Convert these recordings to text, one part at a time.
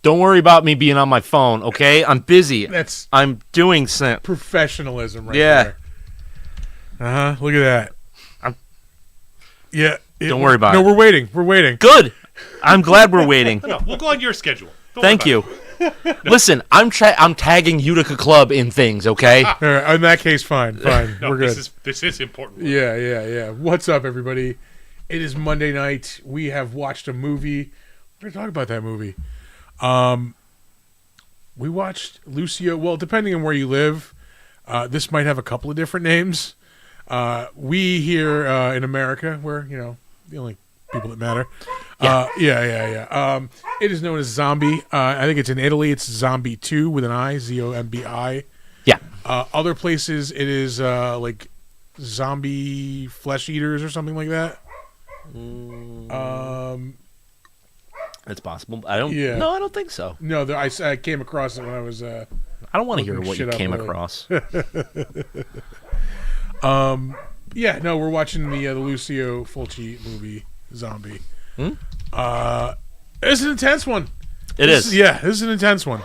Don't worry about me being on my phone, okay? I'm busy. I'm doing something. Professionalism right there. Look at that. Don't worry about it. No, we're waiting. We're waiting. Good. I'm glad we're waiting. No, we'll go on your schedule. Thank you. Listen, I'm tagging Utica Club in things, okay? All right, in that case, fine. We're good. This is important. Yeah. What's up, everybody? It is Monday night. We have watched a movie. We're going to talk about that movie. We watched Lucio. Well, depending on where you live, this might have a couple of different names. We here in America, we're, the only people that matter. Yeah. It is known as Zombi. I think it's in Italy. It's Zombi 2 with an I, Zombi. Yeah. Other places, it is like zombie flesh eaters or something like that. It's possible. I don't think so. No, I came across it when I was. I don't want to hear what you came across. Yeah, no, we're watching the Lucio Fulci movie, Zombi. It's an intense one. This is an intense one.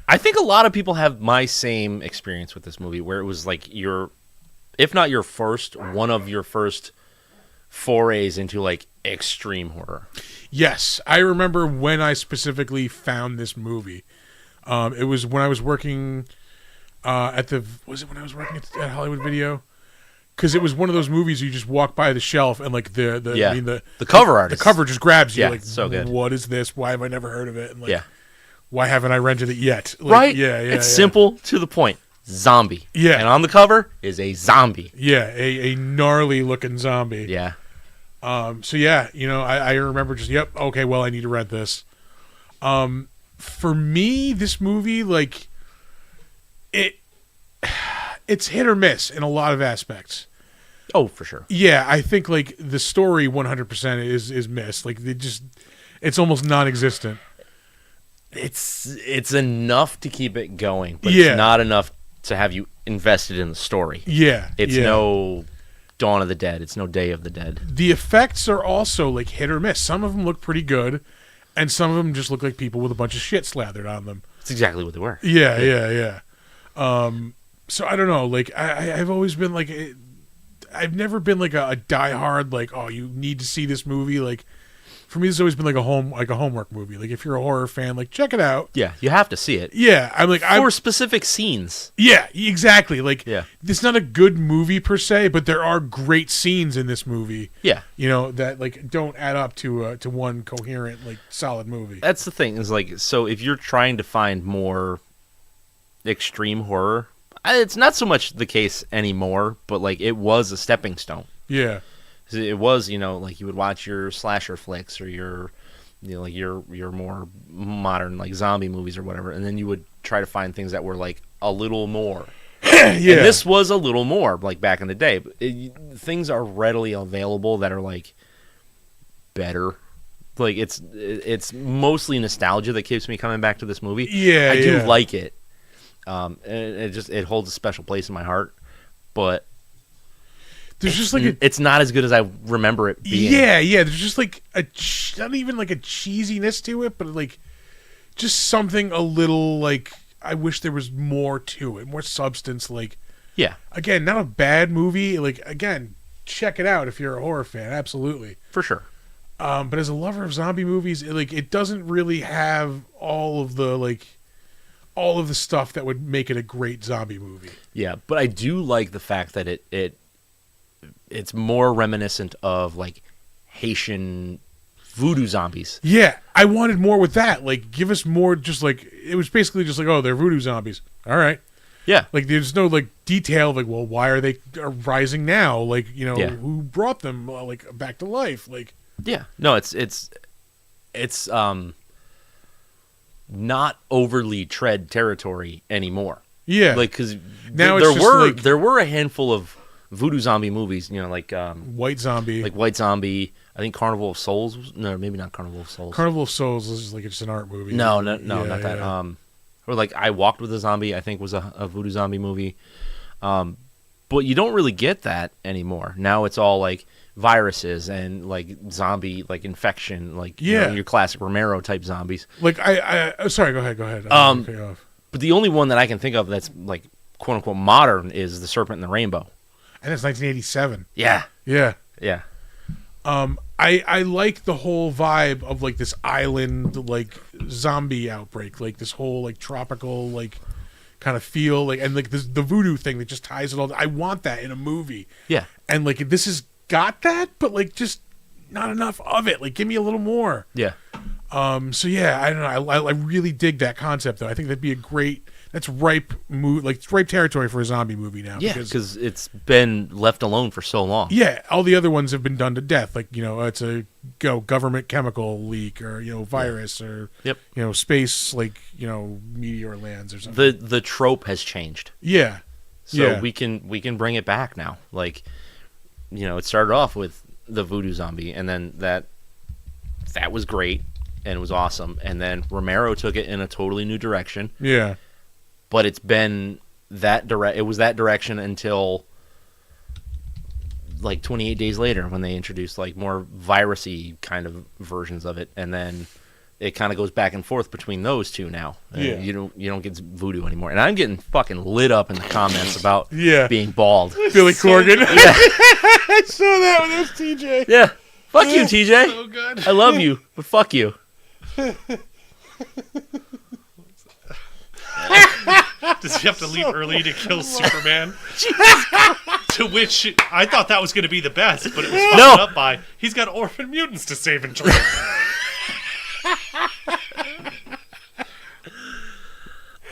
I think a lot of people have my same experience with this movie, where it was like if not your first, one of your first forays into like extreme horror. Yes, I remember when I specifically found this movie. It was when I was working at Hollywood Video? Because it was one of those movies you just walk by the shelf and like the cover artist, the cover just grabs you. Yeah, like, so good. What is this? Why have I never heard of it? And like, why haven't I rented it yet? Like, right? Yeah. It's simple to the point. Zombie. Yeah. And on the cover is a zombie. Yeah, a gnarly looking zombie. Yeah. So yeah, I remember just okay, well, I need to rent this. For me, this movie, like, it's hit or miss in a lot of aspects. Oh, for sure. Yeah, I think like the story 100% is missed. Like it's almost non-existent. It's enough to keep it going, but it's not enough to have you invested in the story. Yeah. It's no Dawn of the Dead. It's no Day of the Dead. The effects are also like hit or miss. Some of them look pretty good, and some of them just look like people with a bunch of shit slathered on them. That's exactly what they were. Yeah. So I don't know. Like I've always been like, I've never been like a diehard like, oh, you need to see this movie. Like for me, it's always been like a homework movie. Like if you're a horror fan, like check it out. Yeah, you have to see it. Yeah, I'm like for specific scenes. Yeah, exactly. Like it's not a good movie per se, but there are great scenes in this movie. Yeah, that like don't add up to one coherent like solid movie. That's the thing. Is like, so if you're trying to find more extreme horror, it's not so much the case anymore, but like it was a stepping stone. Yeah. It was, like you would watch your slasher flicks or your more modern like zombie movies or whatever, and then you would try to find things that were like a little more. Yeah. And this was a little more like back in the day. Things are readily available that are like better. Like it's mostly nostalgia that keeps me coming back to this movie. Yeah, I do like it. And it holds a special place in my heart, but there's just like it's not as good as I remember it being. Yeah. There's just like not even like a cheesiness to it, but like just something a little like I wish there was more to it, more substance. Like, again, not a bad movie. Like, again, check it out if you're a horror fan, absolutely, for sure. But as a lover of zombie movies, it doesn't really have all of the stuff that would make it a great zombie movie. Yeah, but I do like the fact that it's more reminiscent of like Haitian voodoo zombies. Yeah, I wanted more with that. Like, give us more. Just like it was basically just like, oh, they're voodoo zombies. All right. Yeah. Like, there's no like detail of like, well, why are they rising now? Like, who brought them like back to life? Like, yeah, no, it's not overly tread territory anymore. Yeah, like because now there were a handful of voodoo zombie movies, like White Zombie. I think Carnival of Souls. No, maybe not Carnival of Souls. Carnival of Souls is just like it's an art movie. No, not that. Or like I Walked with a Zombie. I think was a voodoo zombie movie. But you don't really get that anymore. Now it's all like viruses and like zombie like infection, like your classic Romero type zombies. Like sorry, go ahead. Cut you off. But the only one that I can think of that's like quote unquote modern is the Serpent and the Rainbow. And it's 1987. Yeah. Yeah. Yeah. I like the whole vibe of like this island like zombie outbreak, like this whole like tropical like kind of feel, like, and like this, the voodoo thing that just ties it all. I want that in a movie. Yeah. And like this has got that, but like just not enough of it. Like give me a little more. Yeah. So yeah, I don't know. I really dig that concept though. I think that'd be a great. That's ripe it's ripe territory for a zombie movie now. Yeah, because it's been left alone for so long. Yeah, all the other ones have been done to death. Like it's a government chemical leak or virus or space like meteor lands or something. The trope has changed. Yeah, so we can bring it back now. Like it started off with the voodoo zombie, and then that was great and it was awesome, and then Romero took it in a totally new direction. Yeah. But it's been it was that direction until like 28 days later when they introduced like more virusy kind of versions of it, and then it kind of goes back and forth between those two now. Yeah. You don't get voodoo anymore. And I'm getting fucking lit up in the comments about being bald. Billy Corgan. Yeah. I saw that when it was TJ. Yeah. Fuck you, TJ. So good. I love you, but fuck you. Does he have to leave early to kill Superman? To which I thought that was going to be the best, but it was followed up by he's got orphan mutants to save and train.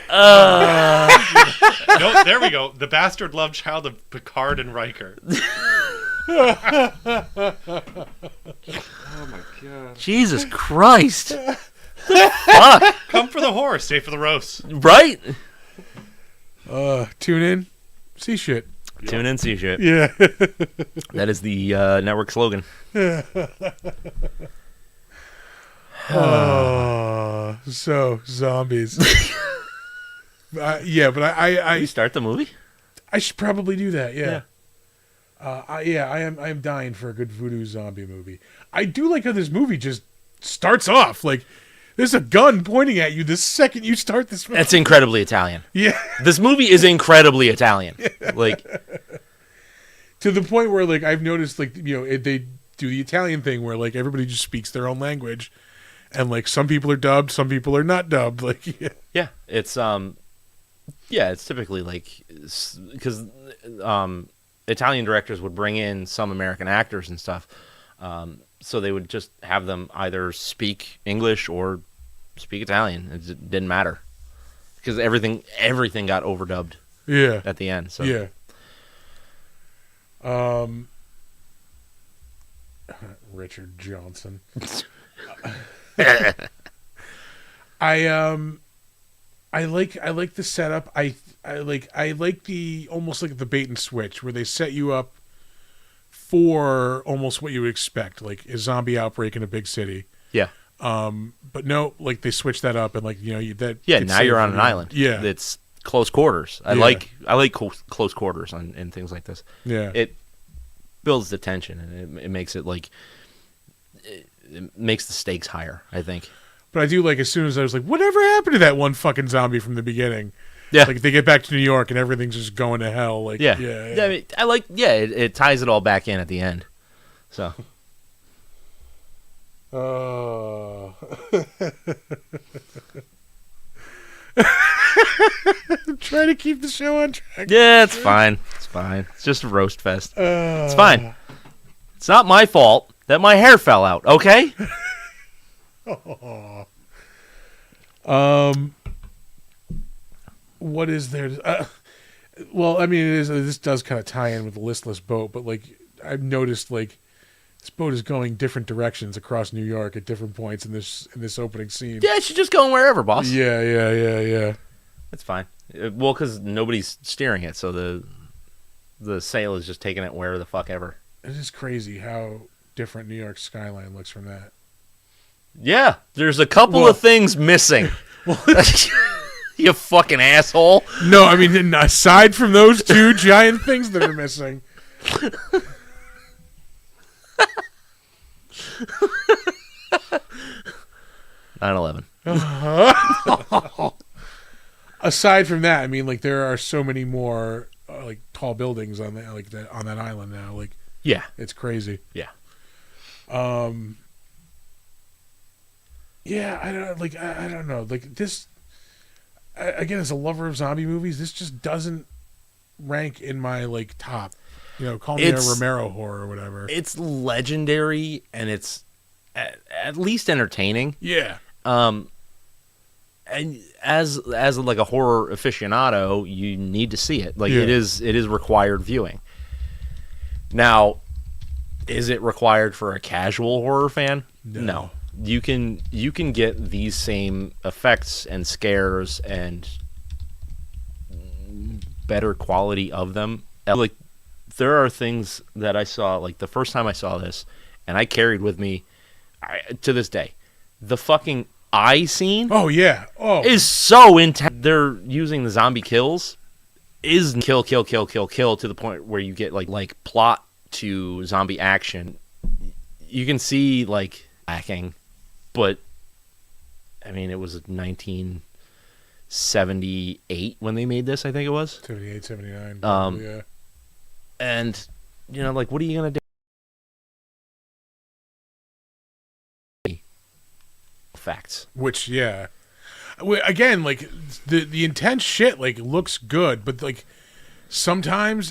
No, there we go. The bastard love child of Picard and Riker. Oh my god. Jesus Christ. Fuck. Come for the horror, stay for the roast. Right? Tune in, see shit. Tune in, see shit. Yeah. That is the network slogan. So zombies. Yeah, but We start the movie? I should probably do that. Yeah. I am dying for a good voodoo zombie movie. I do like how this movie just starts off like there's a gun pointing at you the second you start this movie. That's incredibly Italian. Yeah. This movie is incredibly Italian. Like, to the point where like I've noticed like they do the Italian thing where like everybody just speaks their own language, and like some people are dubbed, some people are not dubbed. Like it's it's typically like because Italian directors would bring in some American actors and stuff, so they would just have them either speak English or speak Italian. It didn't matter because everything got overdubbed. Yeah. At the end. So yeah. Richard Johnson. I like the setup. I like the almost like the bait and switch where they set you up for almost what you would expect, like a zombie outbreak in a big city. Yeah. But no, like they switch that up and like that. Now you're on an island. Yeah. It's close quarters. I like close quarters and things like this. Yeah. It builds the tension and it makes it like it makes the stakes higher, I think. But I do like as soon as I was like, whatever happened to that one fucking zombie from the beginning? Yeah. Like they get back to New York and everything's just going to hell. Like yeah. Yeah. I mean, I like it ties it all back in at the end. So Oh. Trying to keep the show on track. yeah, it's fine. It's fine. It's just a roast fest. It's fine. It's not my fault that my hair fell out, okay? What is there? Well, I mean, this does kind of tie in with the listless boat, but like I've noticed, like this boat is going different directions across New York at different points in this opening scene. Yeah, she's just going wherever, boss. Yeah. It's fine. Well, because nobody's steering it, so the sail is just taking it where the fuck ever. It is crazy how different New York's skyline looks from that. Yeah, there's a couple of things missing. You fucking asshole. No, I mean, aside from those two giant things that are missing. 9/11. Aside from that, I mean, like, there are so many more like tall buildings on that, like that on that island now. Like, Yeah. it's crazy. Yeah. Yeah, I don't know. Like this, again, as a lover of zombie movies, this just doesn't rank in my like top. You know, call me a Romero horror or whatever. It's legendary and it's at least entertaining. Yeah. And as like a horror aficionado, you need to see it. Like Yeah. it is required viewing. Now, is it required for a casual horror fan? No. You can get these same effects and scares and better quality of them. Like there are things that I saw like the first time I saw this and I carried with me to this day. The fucking eye scene is so intense. They're using the zombie kills is kill to the point where you get like plot to zombie action. You can see like lacking, but I mean it was 1978 when they made this, I think it was 78, 79. Yeah. And you know, like, what are you gonna do? Facts. Which, yeah. Again, like the intense shit like looks good, but like sometimes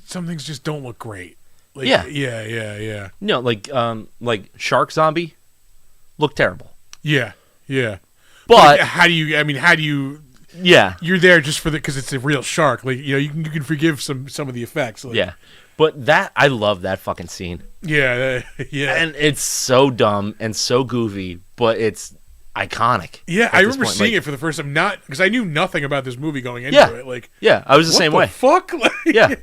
some things just don't look great. Like, yeah. No, like Shark Zombie looked terrible. Yeah. But like, how do you? Yeah, You're there just for because it's a real shark. Like, you know, you can forgive some of the effects. Like, yeah. But I love that fucking scene. Yeah. And it's so dumb and so goofy, but it's iconic. Yeah, I remember seeing it for the first time, not because I knew nothing about this movie going into it. Like, yeah, I was the same way. Fuck, like, yeah,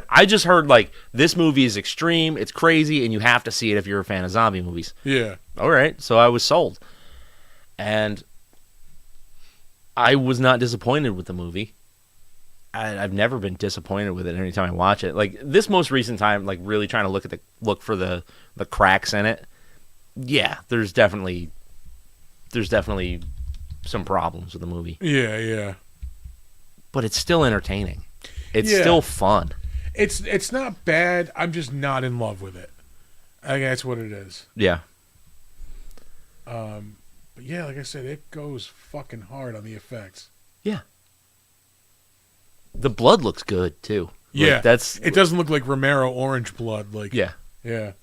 I just heard like this movie is extreme, it's crazy, and you have to see it if you're a fan of zombie movies. Yeah. All right, so I was sold, and I was not disappointed with the movie. I've never been disappointed with it anytime I watch it. Like this most recent time, like really trying to look for the cracks in it. Yeah, there's definitely some problems with the movie. Yeah. But it's still entertaining. It's still fun. It's not bad. I'm just not in love with it. I think that's what it is. Yeah. But yeah, like I said, it goes fucking hard on the effects. Yeah. The blood looks good too. Yeah, like, it doesn't look like Romero orange blood. Like, yeah. That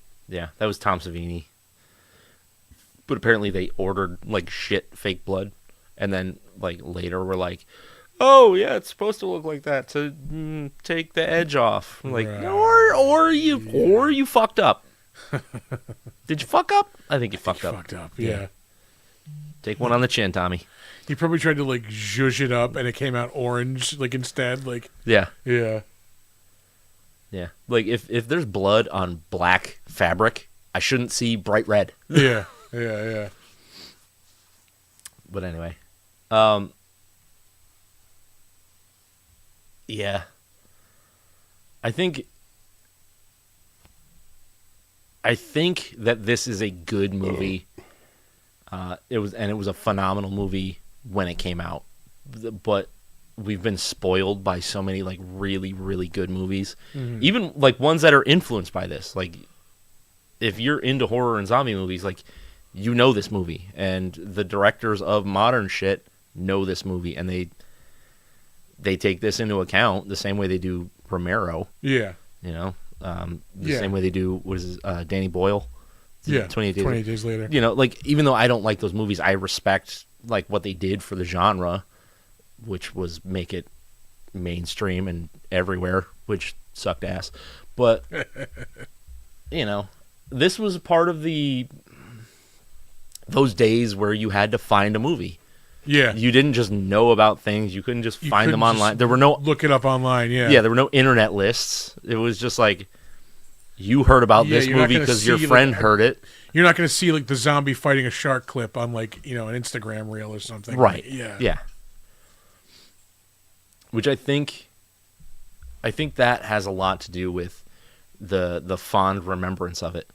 was Tom Savini. But apparently they ordered like shit fake blood, and then like later were like, "Oh yeah, it's supposed to look like that to take the edge off." I'm like, right. or you fucked up. Did you fuck up? I think you fucked up. Fucked up. Yeah. Take one on the chin, Tommy. He probably tried to like zhuzh it up, and it came out orange. Like instead, like yeah. Like if there's blood on black fabric, I shouldn't see bright red. Yeah. But anyway, yeah, I think that this is a good movie. It was a phenomenal movie when it came out, but we've been spoiled by so many like really, really good movies, even like ones that are influenced by this. Like, if you're into horror and zombie movies, like, you know this movie, and the directors of modern shit know this movie, and they take this into account the same way they do Romero. Yeah. You know, the same way they do Danny Boyle. Yeah. 28 days later. You know, like, even though I don't like those movies, I respect like what they did for the genre, which was make it mainstream and everywhere, which sucked ass. But you know, this was part of those days where you had to find a movie. Yeah. You didn't just know about things. You couldn't just find them online. There were no look it up online. Yeah. Yeah, there were no internet lists. It was just like you heard about this movie because your friend heard it. You're not going to see like the zombie fighting a shark clip on like, you know, an Instagram reel or something. Right. Yeah. Yeah. which I think that has a lot to do with the fond remembrance of it,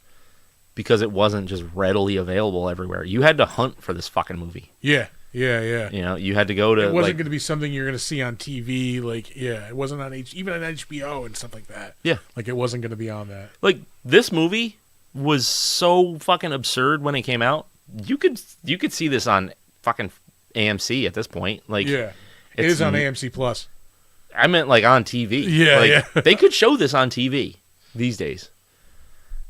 because it wasn't just readily available everywhere. You had to hunt for this fucking movie. Yeah. You had to go to. It wasn't going to be something you're going to see on TV. Like, it wasn't on even on HBO and stuff like that. Yeah, like it wasn't going to be on that. Like, this movie was so fucking absurd when it came out. You could see this on fucking AMC at this point. Like, yeah, it is on AMC Plus. I meant like on TV. Yeah, like, they could show this on TV these days.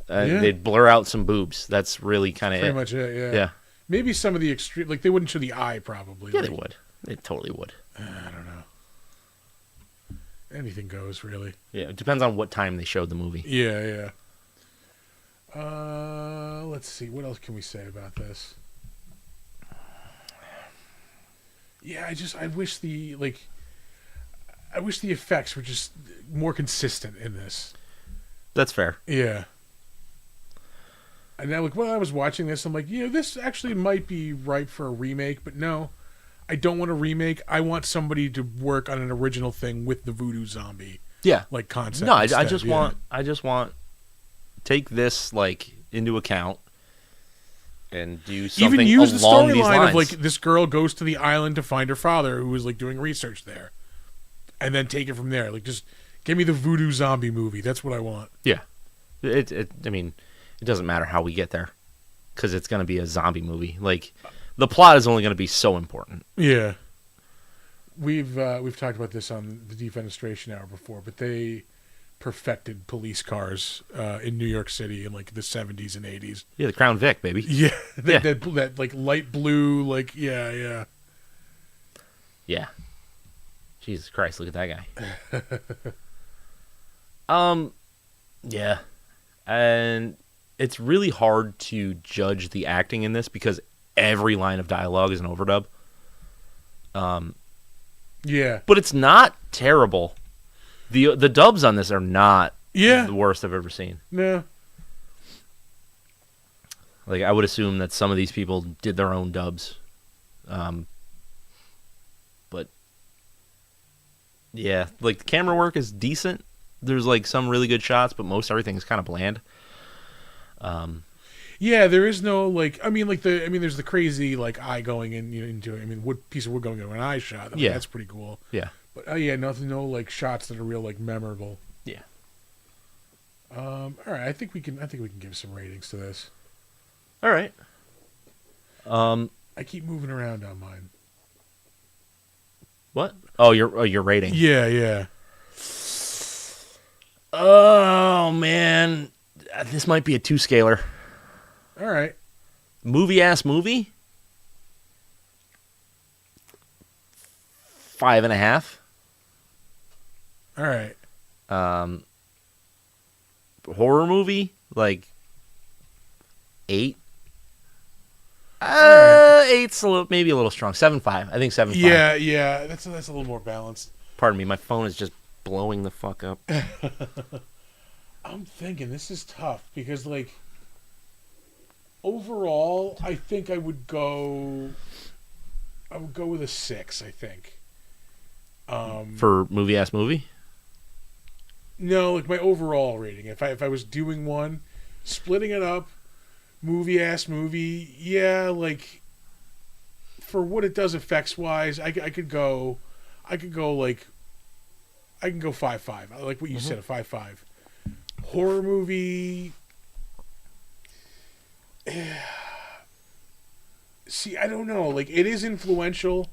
They'd blur out some boobs. That's really kind of pretty much it. Yeah. Yeah. Maybe some of the extreme, like they wouldn't show the eye, probably. Yeah, like, they would. They totally would. I don't know. Anything goes, really. Yeah, it depends on what time they showed the movie. Yeah. Let's see. What else can we say about this? Yeah, I wish the effects were just more consistent in this. That's fair. Yeah. And now, like, when I was watching this, I'm like, this actually might be ripe for a remake, but no, I don't want a remake. I want somebody to work on an original thing with the voodoo zombie. Yeah. Like, concept. No, I instead, just want take this like into account and do something even use the along these storyline lines. of like this girl goes to the island to find her father, who was like doing research there, and then take it from there. Like, just give me the voodoo zombie movie. That's what I want. Yeah. I mean, it doesn't matter how we get there, because it's going to be a zombie movie. Like, the plot is only going to be so important. Yeah. We've talked about this on the Defenestration Hour before, but they perfected police cars in New York City in like the 70s and 80s. Yeah, the Crown Vic, baby. Yeah, that like light blue, like yeah. Jesus Christ, look at that guy. Yeah, and it's really hard to judge the acting in this because every line of dialogue is an overdub. Yeah, but it's not terrible. The dubs on this are not the worst I've ever seen. No. Like, I would assume that some of these people did their own dubs. But yeah, like, the camera work is decent. There's like some really good shots, but most everything is kind of bland. Yeah, there is no like. There's the crazy like eye going into. Wood piece of wood going into an eye shot. That's pretty cool. Yeah. But no like shots that are real like memorable. Yeah. All right, I think we can give some ratings to this. All right. I keep moving around on mine. What? Oh, your rating. Yeah. Oh man, this might be a 2-scaler. All right. Movie-ass movie? 5.5. All right. Horror movie? Like 8. Right. 8's maybe a little strong. 7.5. I think 7.5. Yeah. That's a little more balanced. Pardon me, my phone is just blowing the fuck up. I'm thinking this is tough because, like, overall, I think I would go with a 6. I think. For movie-ass movie? No, like my overall rating. If I was doing one, splitting it up, movie-ass movie, yeah, like for what it does effects wise, I could go 5.5. I like what you said, a 5.5. Horror movie. See, I don't know. Like, it is influential.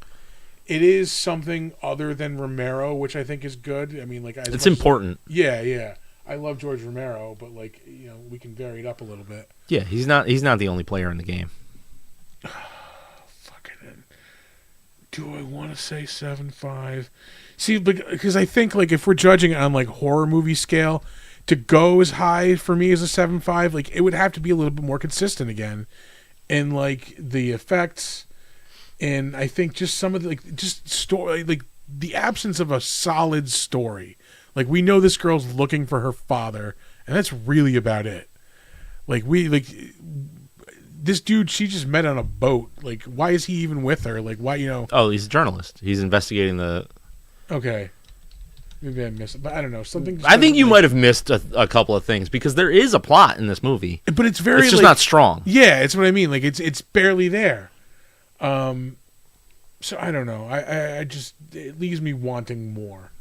It is something other than Romero, which I think is good. I mean, like, it's important. Yeah. I love George Romero, but like, we can vary it up a little bit. Yeah, he's not the only player in the game. Fucking. Do I want to say 7.5? See, because I think like if we're judging it on like horror movie scale, to go as high for me as a 7.5, like it would have to be a little bit more consistent again, and like the effects, and I think just some of the just story, like the absence of a solid story. Like, we know this girl's looking for her father, and that's really about it. Like, this dude she just met on a boat. Like, why is he even with her? Like, why, Oh, he's a journalist. He's investigating the Okay. Maybe I missed it, but I don't know. Something. I think you might have missed a couple of things because there is a plot in this movie. But it's very. It's just like, not strong. Yeah, it's what I mean. Like it's barely there. So I don't know. I just it leaves me wanting more.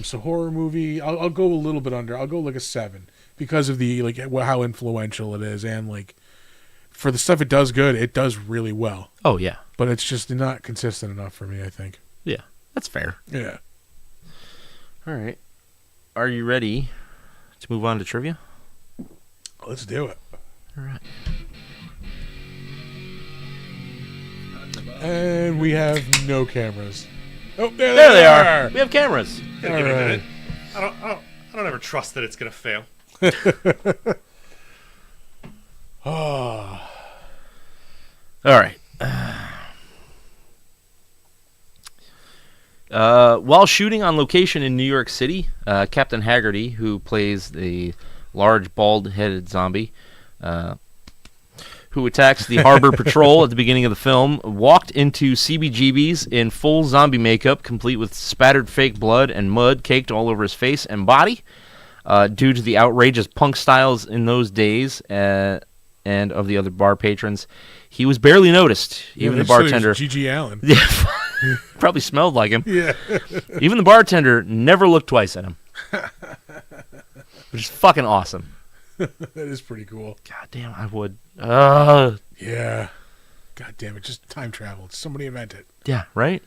So horror movie. I'll go a little bit under. I'll go like a 7 because of the like how influential it is and like for the stuff it does good, it does really well. Oh yeah, But it's just not consistent enough for me. I think. yeah, that's fair. Yeah. All right, are you ready to move on to trivia? Let's do it. All right. And we have no cameras. Oh, There they are. We have cameras. Gotta All give it a right. minute. I don't ever trust that it's gonna fail. Oh. All right. While shooting on location in New York City, Captain Haggerty, who plays the large, bald-headed zombie who attacks the harbor patrol at the beginning of the film, walked into CBGB's in full zombie makeup, complete with spattered fake blood and mud caked all over his face and body. Due to the outrageous punk styles in those days and of the other bar patrons, he was barely noticed. Even the bartender... G.G. Allen. Yeah, probably smelled like him. Yeah. Even the bartender never looked twice at him. Which is fucking awesome. That is pretty cool. God damn, I would. Yeah. God damn it. Just time travel. Somebody invent it. Yeah, right?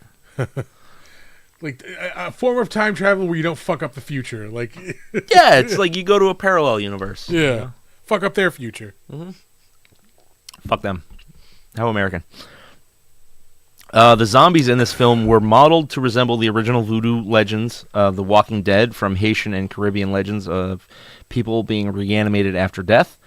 Like a form of time travel where you don't fuck up the future. Like, Yeah, it's like you go to a parallel universe. yeah. You know? Fuck up their future. Fuck them. How American. The zombies in this film were modeled to resemble the original voodoo legends of The Walking Dead from Haitian and Caribbean legends of people being reanimated after death.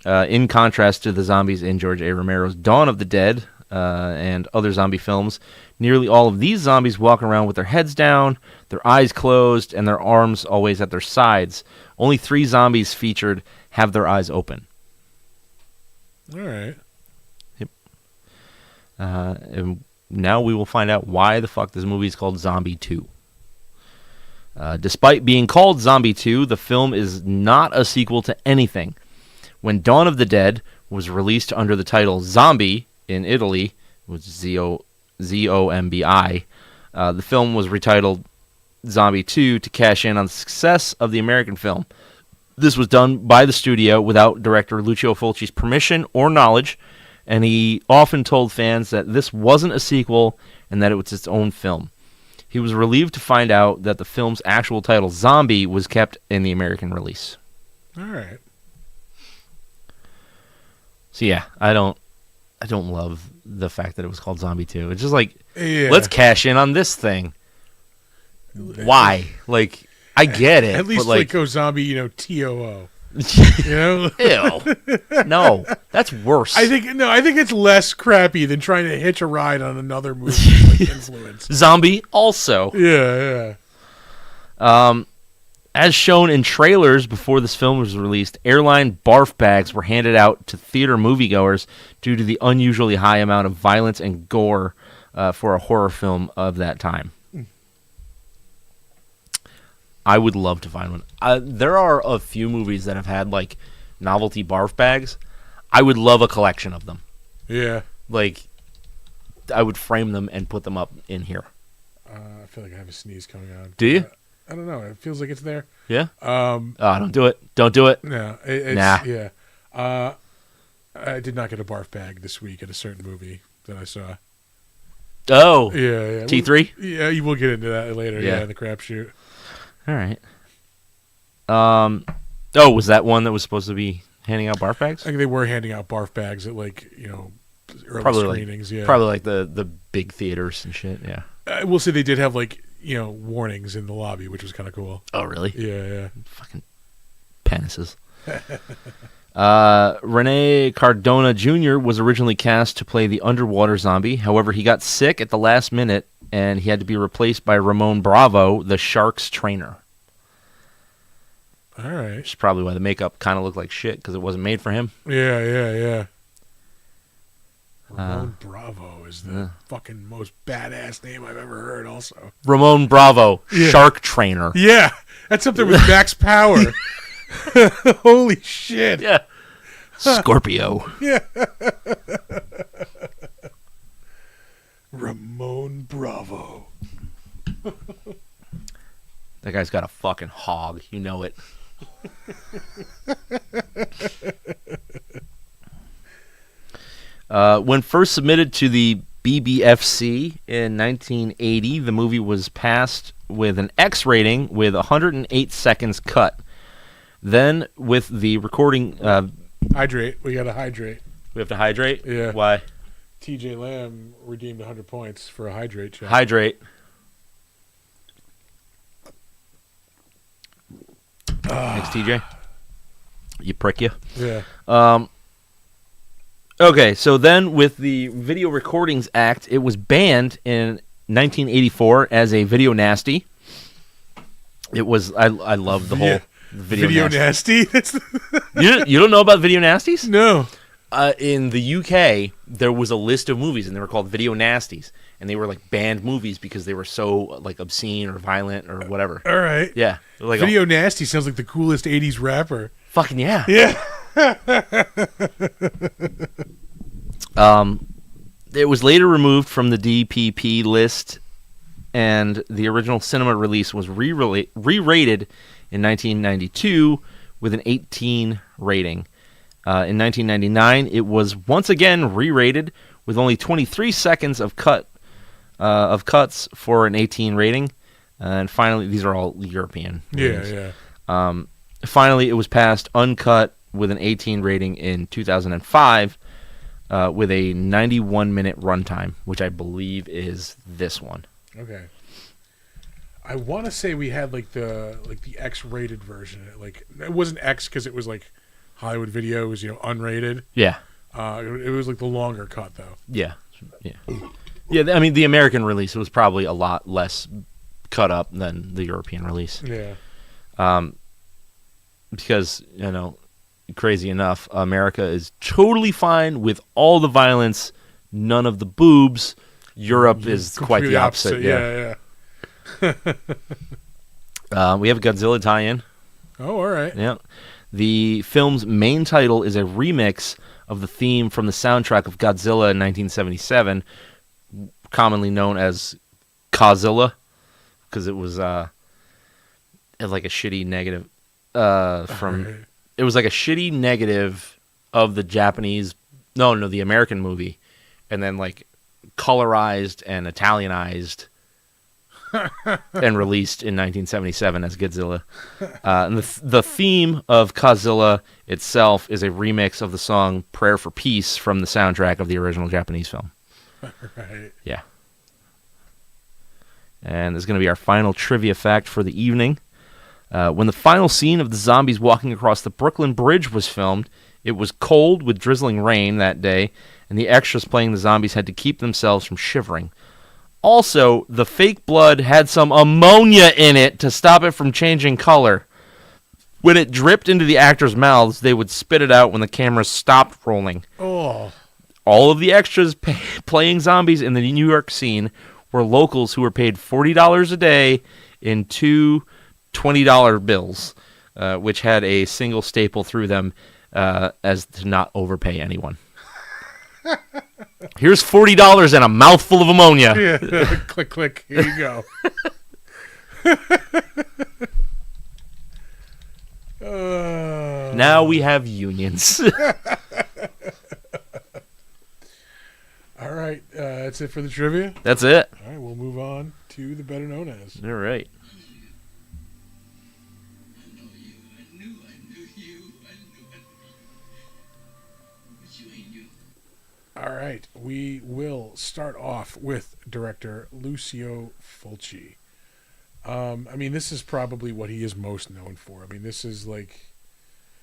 In contrast to the zombies in George A. Romero's Dawn of the Dead and other zombie films, nearly all of these zombies walk around with their heads down, their eyes closed, and their arms always at their sides. Only 3 zombies featured have their eyes open. All right. And now we will find out why the fuck this movie is called Zombie 2. Despite being called Zombie 2, the film is not a sequel to anything. When Dawn of the Dead was released under the title Zombie in Italy, it was Z-O-M-B-I, the film was retitled Zombie 2 to cash in on the success of the American film. This was done by the studio without director Lucio Fulci's permission or knowledge, and he often told fans that this wasn't a sequel and that it was its own film. He was relieved to find out that the film's actual title, Zombie, was kept in the American release. All right. So yeah, I don't love the fact that it was called Zombie 2. It's just like, Yeah. let's cash in on this thing. Why? Like, I get it. At least but like, go zombie, TOO. You know? ew. No, that's worse. I think it's less crappy than trying to hitch a ride on another movie's influence. Zombie also. Yeah. As shown in trailers before this film was released, airline barf bags were handed out to theater moviegoers due to the unusually high amount of violence and gore for a horror film of that time. I would love to find one. There are a few movies that have had like novelty barf bags. I would love a collection of them. Yeah. Like, I would frame them and put them up in here. I feel like I have a sneeze coming on. Do you? I don't know. It feels like it's there. Yeah. Don't do it. Don't do it. No. It's, Nah. Yeah. I did not get a barf bag this week at a certain movie that I saw. Oh. Yeah. T3. Yeah. You will get into that later. Yeah. Yeah. In the crapshoot. All right. Was that one that was supposed to be handing out barf bags? I think they were handing out barf bags at early Probably screenings. Yeah. Probably like the big theaters and shit. Yeah. I will say they did have warnings in the lobby, which was kind of cool. Oh, really? Yeah. Fucking penises. Rene Cardona Jr. was originally cast to play the underwater zombie. However, he got sick at the last minute, and he had to be replaced by Ramon Bravo, the Sharks trainer. All right. Which is probably why the makeup kind of looked like shit, because it wasn't made for him. Yeah. Ramon Bravo is the fucking most badass name I've ever heard. Also, Ramon Bravo, shark trainer. yeah, that's up there with Max Power. Holy shit! Yeah. Scorpio. Yeah. Ramon Bravo. That guy's got a fucking hog. You know it. When first submitted to the BBFC in 1980, the movie was passed with an X rating with 108 seconds cut. Then, with the recording... Hydrate. We gotta hydrate. we have to hydrate? Yeah. Why? TJ Lamb redeemed 100 points for a hydrate check. Hydrate. Thanks, TJ. You prick you. Yeah. Okay, so then with the Video Recordings Act, it was banned in 1984 as a video nasty. It was I love the whole video nasty. That's You don't know about video nasties? no. In the UK, there was a list of movies, and they were called video nasties, and they were like banned movies because they were so like obscene or violent or whatever. All right. Yeah, like Video Nasty sounds like the coolest 80s rapper. fucking yeah. Yeah. It was later removed from the DPP list, and the original cinema release was re-rated in 1992 with an 18 rating. In 1999, it was once again re-rated with only 23 seconds of cuts for an 18 rating. And finally, these are all European ratings. Yeah. Finally, it was passed uncut with an 18 rating in 2005 with a 91-minute runtime, which I believe is this one. Okay. I want to say we had like the X-rated version. Like it wasn't X because it was like Hollywood Video. It was unrated. Yeah. It was like the longer cut though. Yeah. I mean, the American release was probably a lot less cut up than the European release. Yeah. Because crazy enough, America is totally fine with all the violence, none of the boobs. Europe is quite the opposite. Yeah. We have a Godzilla tie-in. Oh, all right. Yeah. The film's main title is a remix of the theme from the soundtrack of Godzilla in 1977, commonly known as Cawzilla, because it was like a shitty negative from. Right. It was like a shitty negative of the the American movie, and then like colorized and Italianized and released in 1977 as Godzilla. And the theme of Cawzilla itself is a remix of the song Prayer for Peace from the soundtrack of the original Japanese film. Right. Yeah. And this is going to be our final trivia fact for the evening. When the final scene of the zombies walking across the Brooklyn Bridge was filmed, it was cold with drizzling rain that day, and the extras playing the zombies had to keep themselves from shivering. Also, the fake blood had some ammonia in it to stop it from changing color. When it dripped into the actors' mouths, they would spit it out when the camera stopped rolling. Oh. All of the extras playing zombies in the New York scene were locals who were paid $40 a day in two $20 bills, which had a single staple through them as to not overpay anyone. Here's $40 and a mouthful of ammonia. Yeah. Click, click. Here you go. Now we have unions. All right. That's it for the trivia. That's it. All right. We'll move on to the better known as. All right. All right, we will start off with director Lucio Fulci. I mean, this is probably what he is most known for. I mean, this is like,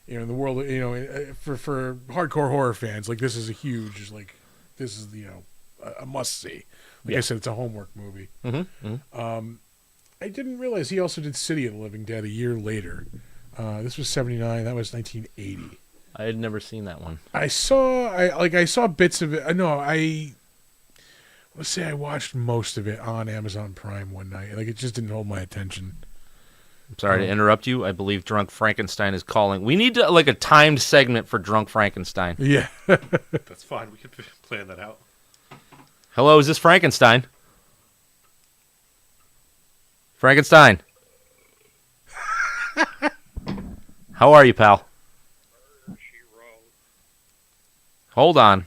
in the world, for hardcore horror fans, like this is a huge, like, this is a must see. Like I said, it's a homework movie. Mm-hmm. I didn't realize he also did City of the Living Dead a year later. This was 1979. That was 1980. I had never seen that one. I saw bits of it. No, let's say I watched most of it on Amazon Prime one night. Like, it just didn't hold my attention. I'm sorry to interrupt you. I believe Drunk Frankenstein is calling. We need like a timed segment for Drunk Frankenstein. Yeah. That's fine. We can plan that out. Hello, is this Frankenstein? Frankenstein. How are you, pal? Hold on.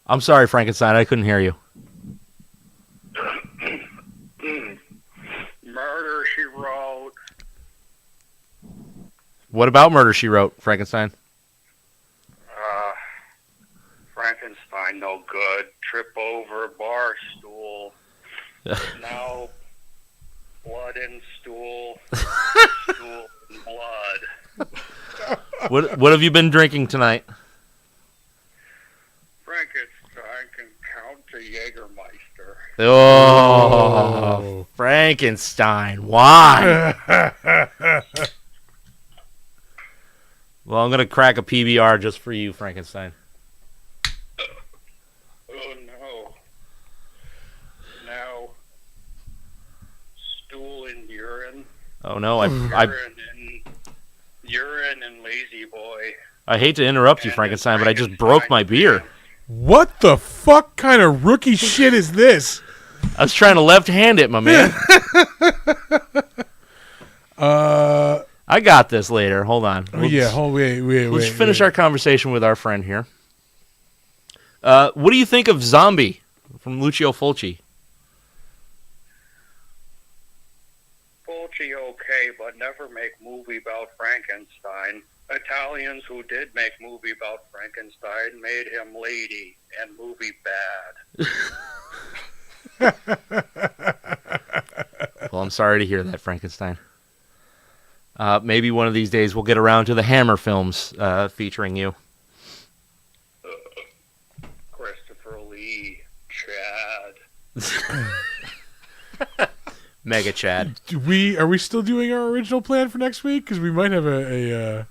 I'm sorry, Frankenstein. I couldn't hear you. Murder, she wrote. What about Murder, She Wrote, Frankenstein? Frankenstein, no good. Trip over bar stool. Now, blood and stool. Stool and blood. What have you been drinking tonight? Frankenstein can count to Jägermeister. Oh, Frankenstein. Why? Well, I'm going to crack a PBR just for you, Frankenstein. Oh no. Now, stool and urine. Oh, no. Urine and lazy boy. I hate to interrupt you, Frankenstein, but I just broke my beer. What the fuck kind of rookie shit is this? I was trying to left-hand it, my man. I got this later. Hold on. Let's finish our conversation with our friend here. What do you think of Zombi from Lucio Fulci? Fulci okay, but never make movie about Frankenstein. Italians who did make movie about Frankenstein made him lady and movie bad. Well, I'm sorry to hear that, Frankenstein. Maybe one of these days we'll get around to the Hammer films featuring you. Christopher Lee, Chad. Mega Chad. Are we still doing our original plan for next week? Because we might have a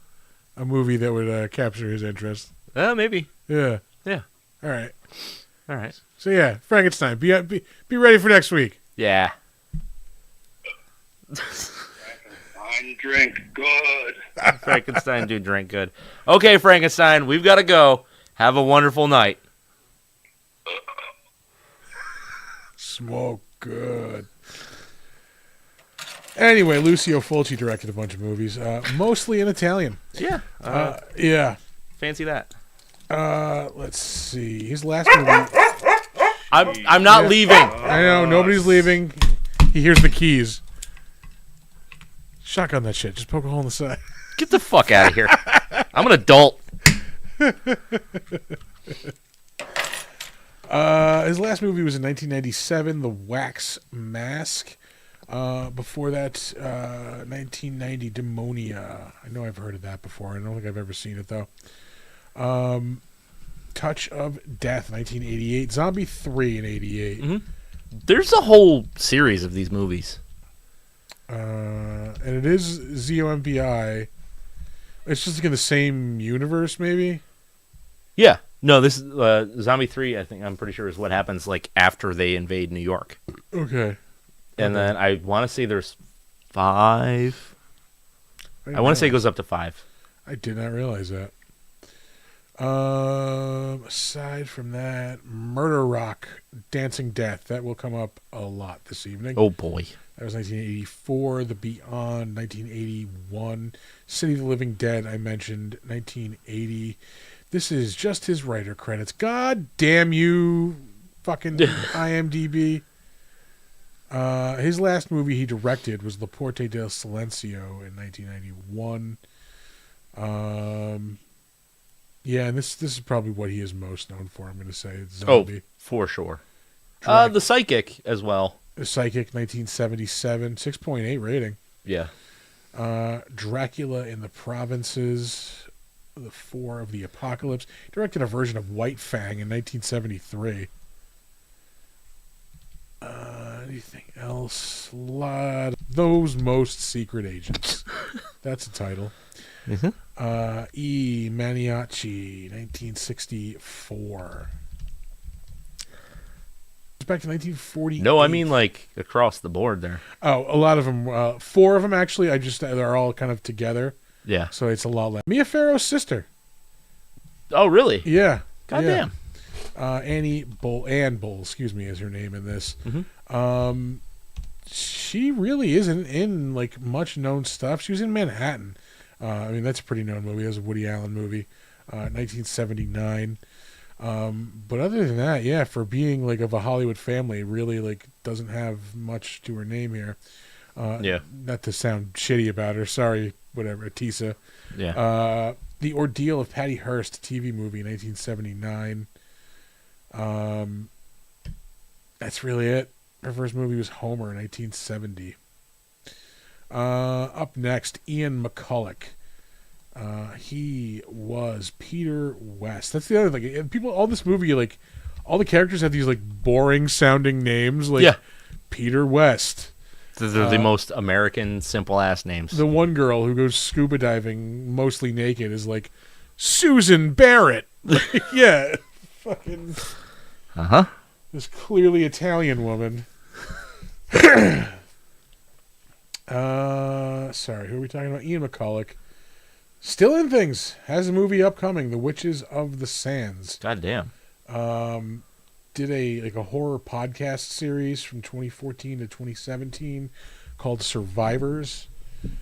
movie that would capture his interest. Maybe. Yeah. Yeah. All right. All right. So yeah, Frankenstein. Be ready for next week. Yeah. Frankenstein drink good. Frankenstein do drink good. Okay, Frankenstein, we've got to go. Have a wonderful night. Smoke good. Anyway, Lucio Fulci directed a bunch of movies, mostly in Italian. Yeah. Yeah. Fancy that. Let's see. His last movie. I'm not leaving. I know, nobody's leaving. He hears the keys. Shotgun that shit. Just poke a hole in the side. Get the fuck out of here. I'm an adult. His last movie was in 1997, The Wax Mask. Before that, 1990, Demonia. I know I've heard of that before. I don't think I've ever seen it, though. Touch of Death, 1988. Zombie 3 in 88. Mm-hmm. There's a whole series of these movies. And it is ZOMBI. It's just like in the same universe, maybe? Yeah. No, this is Zombie 3, I'm pretty sure, is what happens like after they invade New York. Okay. And then I want to say there's 5. I want to say it goes up to 5. I did not realize that. Aside from that, Murder Rock, Dancing Death. That will come up a lot this evening. Oh, boy. That was 1984. The Beyond, 1981. City of the Living Dead, I mentioned, 1980. This is just his writer credits. God damn you, fucking IMDb. His last movie he directed was La Porte del Silencio in 1991. Yeah, and this is probably what he is most known for, I'm going to say. It's Zombie. Oh, for sure. The Psychic as well. The Psychic, 1977, 6.8 rating. Yeah. Dracula in the Provinces, The Four of the Apocalypse. Directed a version of White Fang in 1973. Anything else? Those Most Secret Agents. That's a title. Mm-hmm. E. Maniaci, 1964. It's back to 1948. No, I mean like across the board there. Oh, a lot of them. 4 of them actually. They're all kind of together, Yeah. so it's a lot less. Mia Farrow's sister. Oh, really? Yeah. Goddamn. Anne Bull, excuse me, is her name in this. Mhm. She really isn't in like much known stuff. She was in Manhattan. I mean, that's a pretty known movie. That was a Woody Allen movie, 1979. But other than that, yeah, for being like of a Hollywood family, really like doesn't have much to her name here. Yeah. Not to sound shitty about her. Sorry, whatever, Atisa. Yeah. The Ordeal of Patty Hearst, TV movie, 1979. That's really it. Her first movie was Homer, 1970. Up next, Ian McCulloch. He was Peter West. That's the other thing. People, all this movie, like, all the characters have these like boring sounding names, like Yeah. Peter West. They're the most American, simple ass names. The one girl who goes scuba diving mostly naked is like Susan Barrett. Yeah, fucking this clearly Italian woman. Sorry, who are we talking about? Ian McCulloch. Still in things. Has a movie upcoming, The Witches of the Sands. Goddamn. Did a horror podcast series from 2014 to 2017 called Survivors.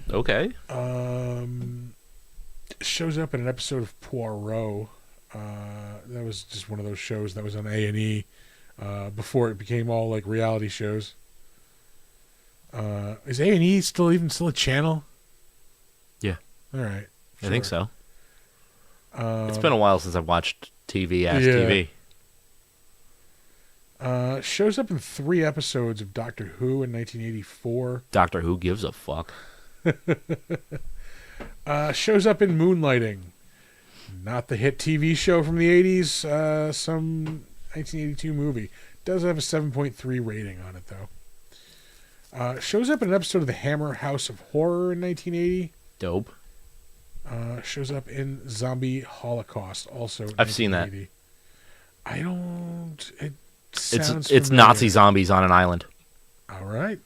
Okay. Shows up in an episode of Poirot. That was just one of those shows that was on A&E before it became all like reality shows. Is A&E still a channel? Yeah. All right. I think so. It's been a while since I've watched TV as TV. Shows up in 3 episodes of Doctor Who in 1984. Doctor Who gives a fuck. Shows up in Moonlighting. Not the hit TV show from the 80s. Some 1982 movie. Does have a 7.3 rating on it, though. Shows up in an episode of The Hammer House of Horror in 1980. Dope. Shows up in Zombie Holocaust, also. I've seen that. I don't. It sounds It's familiar. Nazi zombies on an island. All right.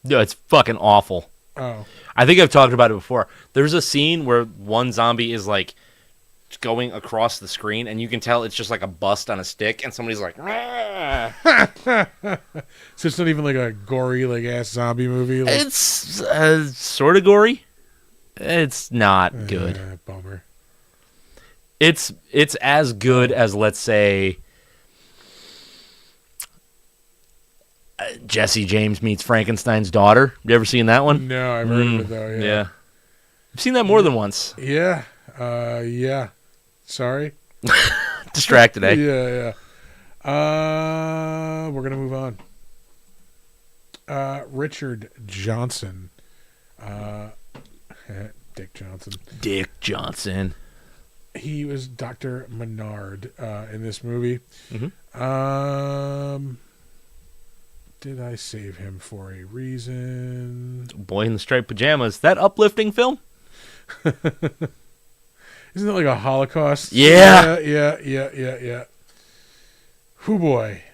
No, it's fucking awful. Oh. I think I've talked about it before. There's a scene where one zombie is like going across the screen, and you can tell it's just like a bust on a stick, and somebody's like, "Rah!" So it's not even like a gory, like ass zombie movie. Like, It's sort of gory. It's not good. Bummer. It's as good as, let's say, Jesse James meets Frankenstein's daughter. You ever seen that one? No, I've heard of it though. Yeah. I've seen that more than once. Yeah. Yeah. Sorry. Distracted, eh? Yeah. We're gonna move on. Richard Johnson. Dick Johnson. Dick Johnson. He was Dr. Menard in this movie. Mhm. Did I save him for a reason? Boy in the Striped Pajamas. That uplifting film? Isn't it like a Holocaust? Yeah. Yeah. Hoo boy.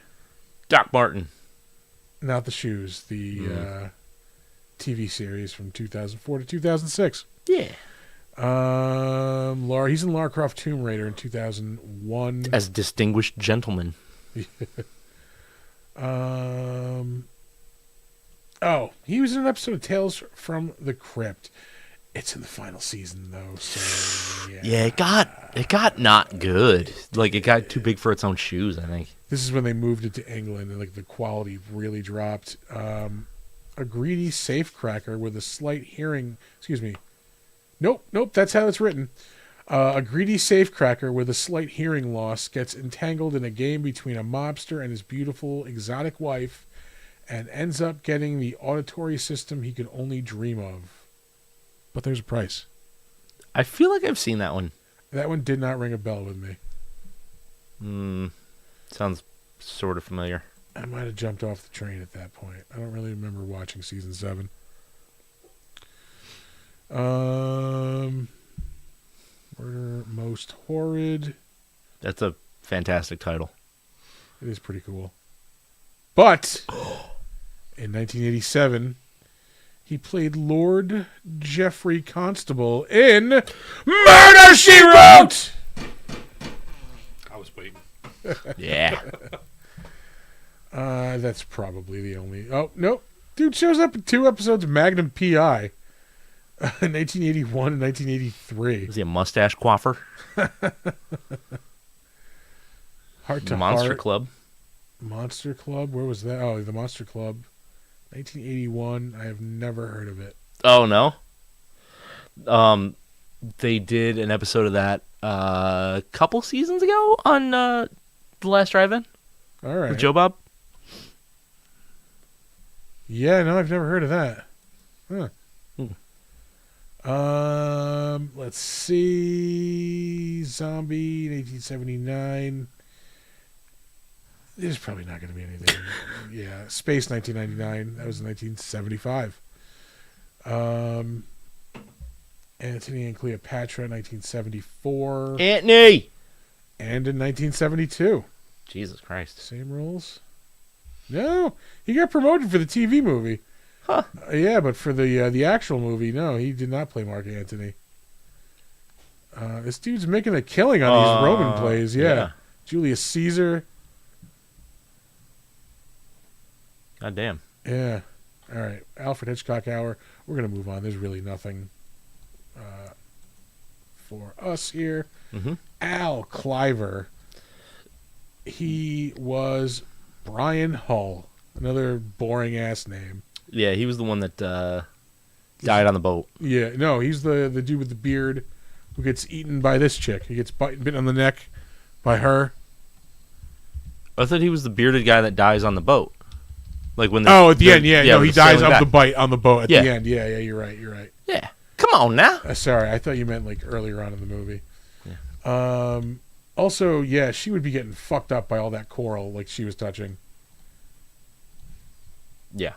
Doc Martin. Not the Shoes. The TV series from 2004 to 2006. Yeah. He's in Lara Croft Tomb Raider in 2001. As Distinguished Gentleman. He was in an episode of Tales from the Crypt. It's in the final season though, so yeah. Yeah, it got not good. Like, it got too big for its own shoes, I think. This is when they moved it to England and like the quality really dropped. A greedy safecracker with a slight hearing. Excuse me. Nope. That's how it's written. A greedy safecracker with a slight hearing loss gets entangled in a game between a mobster and his beautiful exotic wife, and ends up getting the auditory system he could only dream of. But there's a price. I feel like I've seen that one. That one did not ring a bell with me. Sounds sort of familiar. I might have jumped off the train at that point. I don't really remember watching season 7. Murder Most Horrid. That's a fantastic title. It is pretty cool. But in 1987, he played Lord Geoffrey Constable in Murder, She Wrote! I was waiting. Yeah. That's probably the only... Oh, nope. Dude shows up in 2 episodes of Magnum P.I. In 1981 and 1983. Is he a mustache coiffer? Heart to Monster Heart. Club. Monster Club? Where was that? Oh, the Monster Club. 1981. I have never heard of it. Oh, no? They did an episode of that a couple seasons ago on The Last Drive-In All right. with Joe Bob. Yeah, no, I've never heard of that. Huh. Let's see. Zombie, 1979. There's probably not going to be anything. Yeah, Space, 1999. That was in 1975. Antony and Cleopatra, 1974. Antony! And in 1972. Jesus Christ. Same roles? No, he got promoted for the TV movie. Huh. Yeah, but for the actual movie, no, he did not play Mark Antony. This dude's making a killing on these Roman plays. Yeah. Julius Caesar. God damn. Yeah. All right. Alfred Hitchcock Hour. We're going to move on. There's really nothing for us here. Mm-hmm. Al Cliver. He was Brian Hull. Another boring ass name. Yeah, he was the one that died on the boat. Yeah, no, he's the dude with the beard who gets eaten by this chick. He gets bitten on the neck by her. I thought he was the bearded guy that dies on the boat. Like when at the end, yeah. No, when he they're dies sailing of the back. bite on the boat at Yeah. the end. Yeah, you're right. Yeah. Come on now. Sorry, I thought you meant like earlier on in the movie. Yeah. Also, yeah, she would be getting fucked up by all that coral like she was touching. Yeah.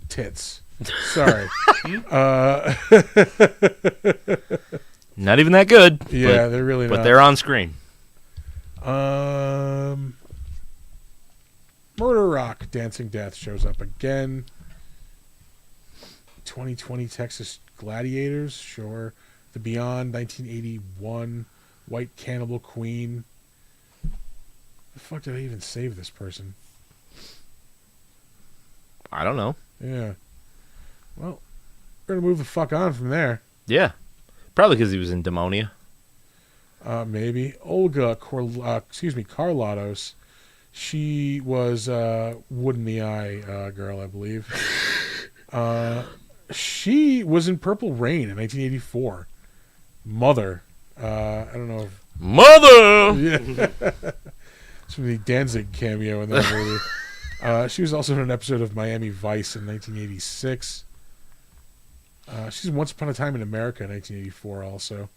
Tits. Sorry. Not even that good. Yeah, they're really not. But they're on screen. Murder Rock, Dancing Death shows up again. 2020 Texas Gladiators, sure. The Beyond, 1981. White Cannibal Queen. The fuck did I even save this person? I don't know. Yeah. Well, we're gonna move the fuck on from there. Yeah. Probably because he was in Demonia. Maybe. Olga Carlatos. She was Wood in the Eye girl, I believe. She was in Purple Rain in 1984. Mother. I don't know if... Mother! Yeah. It's from the Danzig cameo in that movie. She was also in an episode of Miami Vice in 1986. She's in Once Upon a Time in America in 1984 also.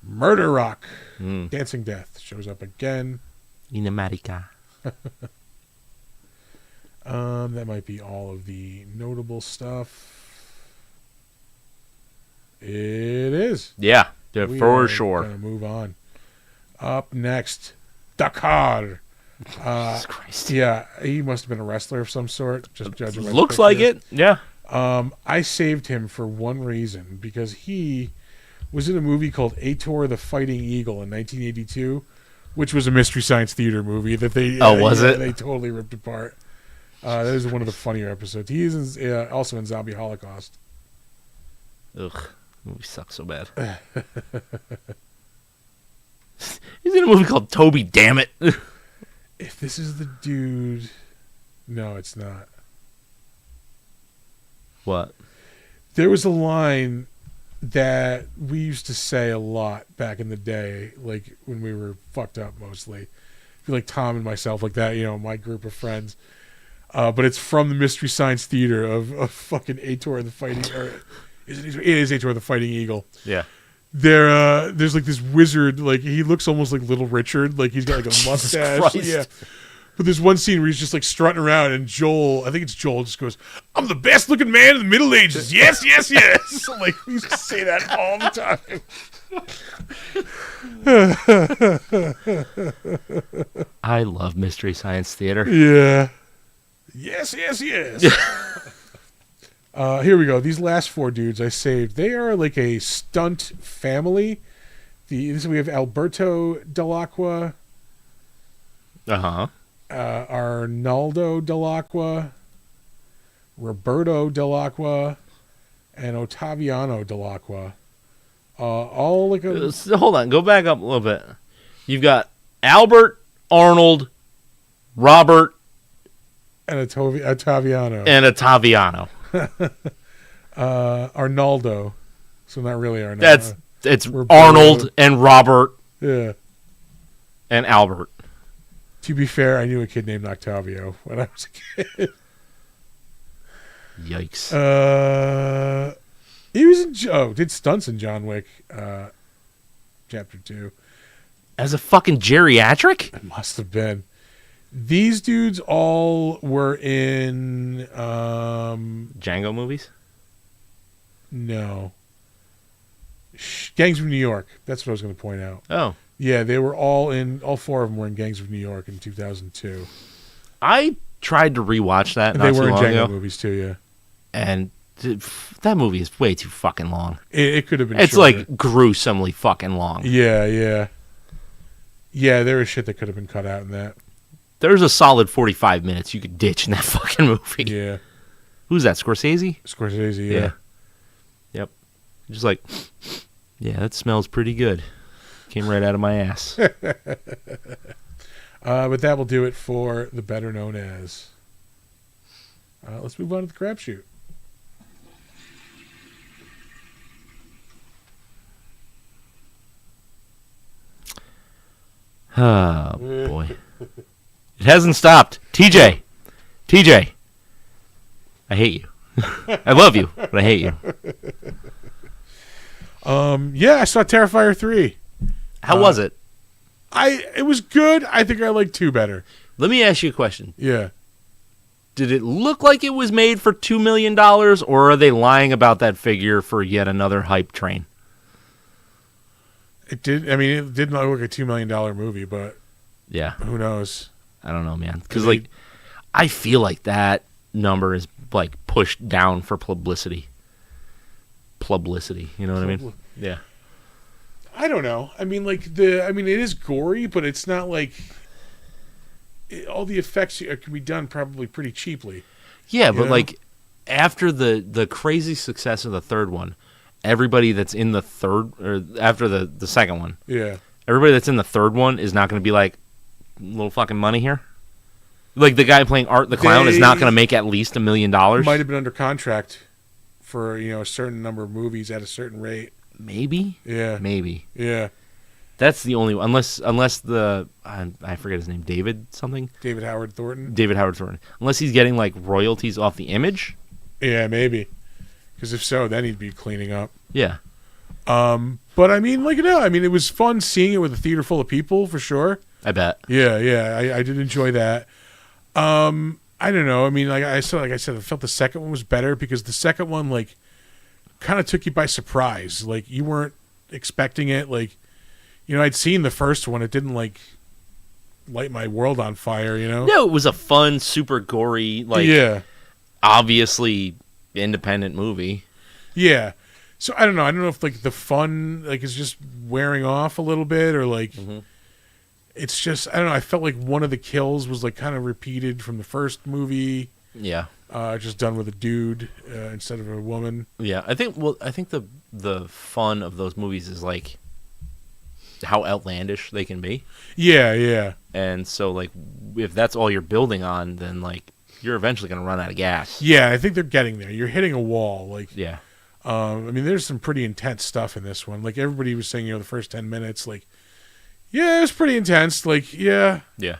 Murder Rock. Dancing Death shows up again. In America. That might be all of the notable stuff. It is. Yeah, We for are sure. Gonna move on. Up next, Dakar. Jesus Christ. Yeah, he must have been a wrestler of some sort. Just judging by the Looks like picture. it. Yeah. I saved him for one reason, because he was in a movie called Ator the Fighting Eagle in 1982, which was a Mystery Science Theater movie that they was it? They totally ripped apart. That is one of the funnier episodes. He is also in Zombie Holocaust. Ugh. Movie sucks so bad. He's in a movie called Toby, damn it. If this is the dude... No, it's not. What? There was a line that we used to say a lot back in the day, like when we were fucked up mostly. I feel like Tom and myself, like that, my group of friends. But it's from the Mystery Science Theater of fucking Ator the Fighting... It is Ator the Fighting Eagle. Yeah. There's like this wizard, like he looks almost like Little Richard, like he's got like a Jesus mustache. Christ. Yeah. But there's one scene where he's just like strutting around, and Joel, I think it's Joel, just goes, "I'm the best looking man in the Middle Ages. Yes, yes, yes." Like we used to say that all the time. I love Mystery Science Theater. Yeah. Yes, yes, yes. Here we go. These last 4 dudes I saved. They are like a stunt family. We have Alberto Dell'Acqua, Arnaldo Dell'Acqua, Roberto Dell'Acqua, and Ottaviano Dell'Acqua. All like a... Hold on. Go back up a little bit. You've got Albert, Arnold, Robert, and Ottaviano. and Ottaviano. Arnaldo. So not really Arnaldo. It's Roberto. Arnold and Robert Yeah. and Albert. To be fair, I knew a kid named Octavio when I was a kid. Yikes. He was in... did stunts in John Wick, Chapter 2. As a fucking geriatric? It must have been. These dudes all were in... Django movies? No. Gangs of New York. That's what I was going to point out. Oh. Yeah, they were all 4 of them were in Gangs of New York in 2002. I tried to rewatch that And not they too were in long Django ago, movies too, yeah. and that movie is way too fucking long. It could have been It's shorter. like gruesomely fucking long. Yeah, yeah. Yeah, there was shit that could have been cut out in that. There's a solid 45 minutes you could ditch in that fucking movie. Yeah. Who's that, Scorsese? Scorsese, yeah. Yep. Just like, yeah, that smells pretty good. Came right out of my ass. But that will do it for the better known as. Let's move on to the crapshoot. Oh, boy. It hasn't stopped. TJ. I hate you. I love you, but I hate you. Yeah, I saw Terrifier 3. How was it? It was good. I think I like 2 better. Let me ask you a question. Yeah. Did it look like it was made for $2 million, or are they lying about that figure for yet another hype train? It did. I mean, it did not look like a $2 million movie, but Yeah. who knows? I don't know, man. Because, They- like, I feel like that number is, like, pushed down for publicity. You know what I mean? Yeah. I don't know. I mean, it is gory, but it's not like all the effects can be done probably pretty cheaply. Yeah, but, know? like, after the crazy success of the third one, everybody that's in the third, or after the second one, Yeah. everybody that's in the third one is not going to be like, little fucking money here. Like, the guy playing Art the Clown is not going to make at least $1 million. Might have been under contract for a certain number of movies at a certain rate. Maybe. Yeah. Maybe. Yeah. That's the only one. Unless the I forget his name, David something. David Howard Thornton. David Howard Thornton. Unless he's getting like royalties off the image. Yeah, maybe. Because if so, then he'd be cleaning up. Yeah. But I mean, it was fun seeing it with a theater full of people for sure. I bet. Yeah, I did enjoy that. I don't know. I mean, like I said, I felt the second one was better because the second one, like, kind of took you by surprise. Like, you weren't expecting it. Like, I'd seen the first one. It didn't, like, light my world on fire, No, it was a fun, super gory, like, yeah. obviously independent movie. Yeah. So, I don't know. I don't know if, like, the fun, like, is just wearing off a little bit or, like, it's just, I don't know. I felt like one of the kills was, like, kind of repeated from the first movie. Yeah. Just done with a dude instead of a woman. Yeah. I think the fun of those movies is, like, how outlandish they can be. Yeah, yeah. And so, like, if that's all you're building on, then, like, you're eventually going to run out of gas. Yeah, I think they're getting there. You're hitting a wall. Like, Yeah. I mean, there's some pretty intense stuff in this one. Like, everybody was saying, the first 10 minutes, like, yeah, it was pretty intense. Like, yeah. Yeah.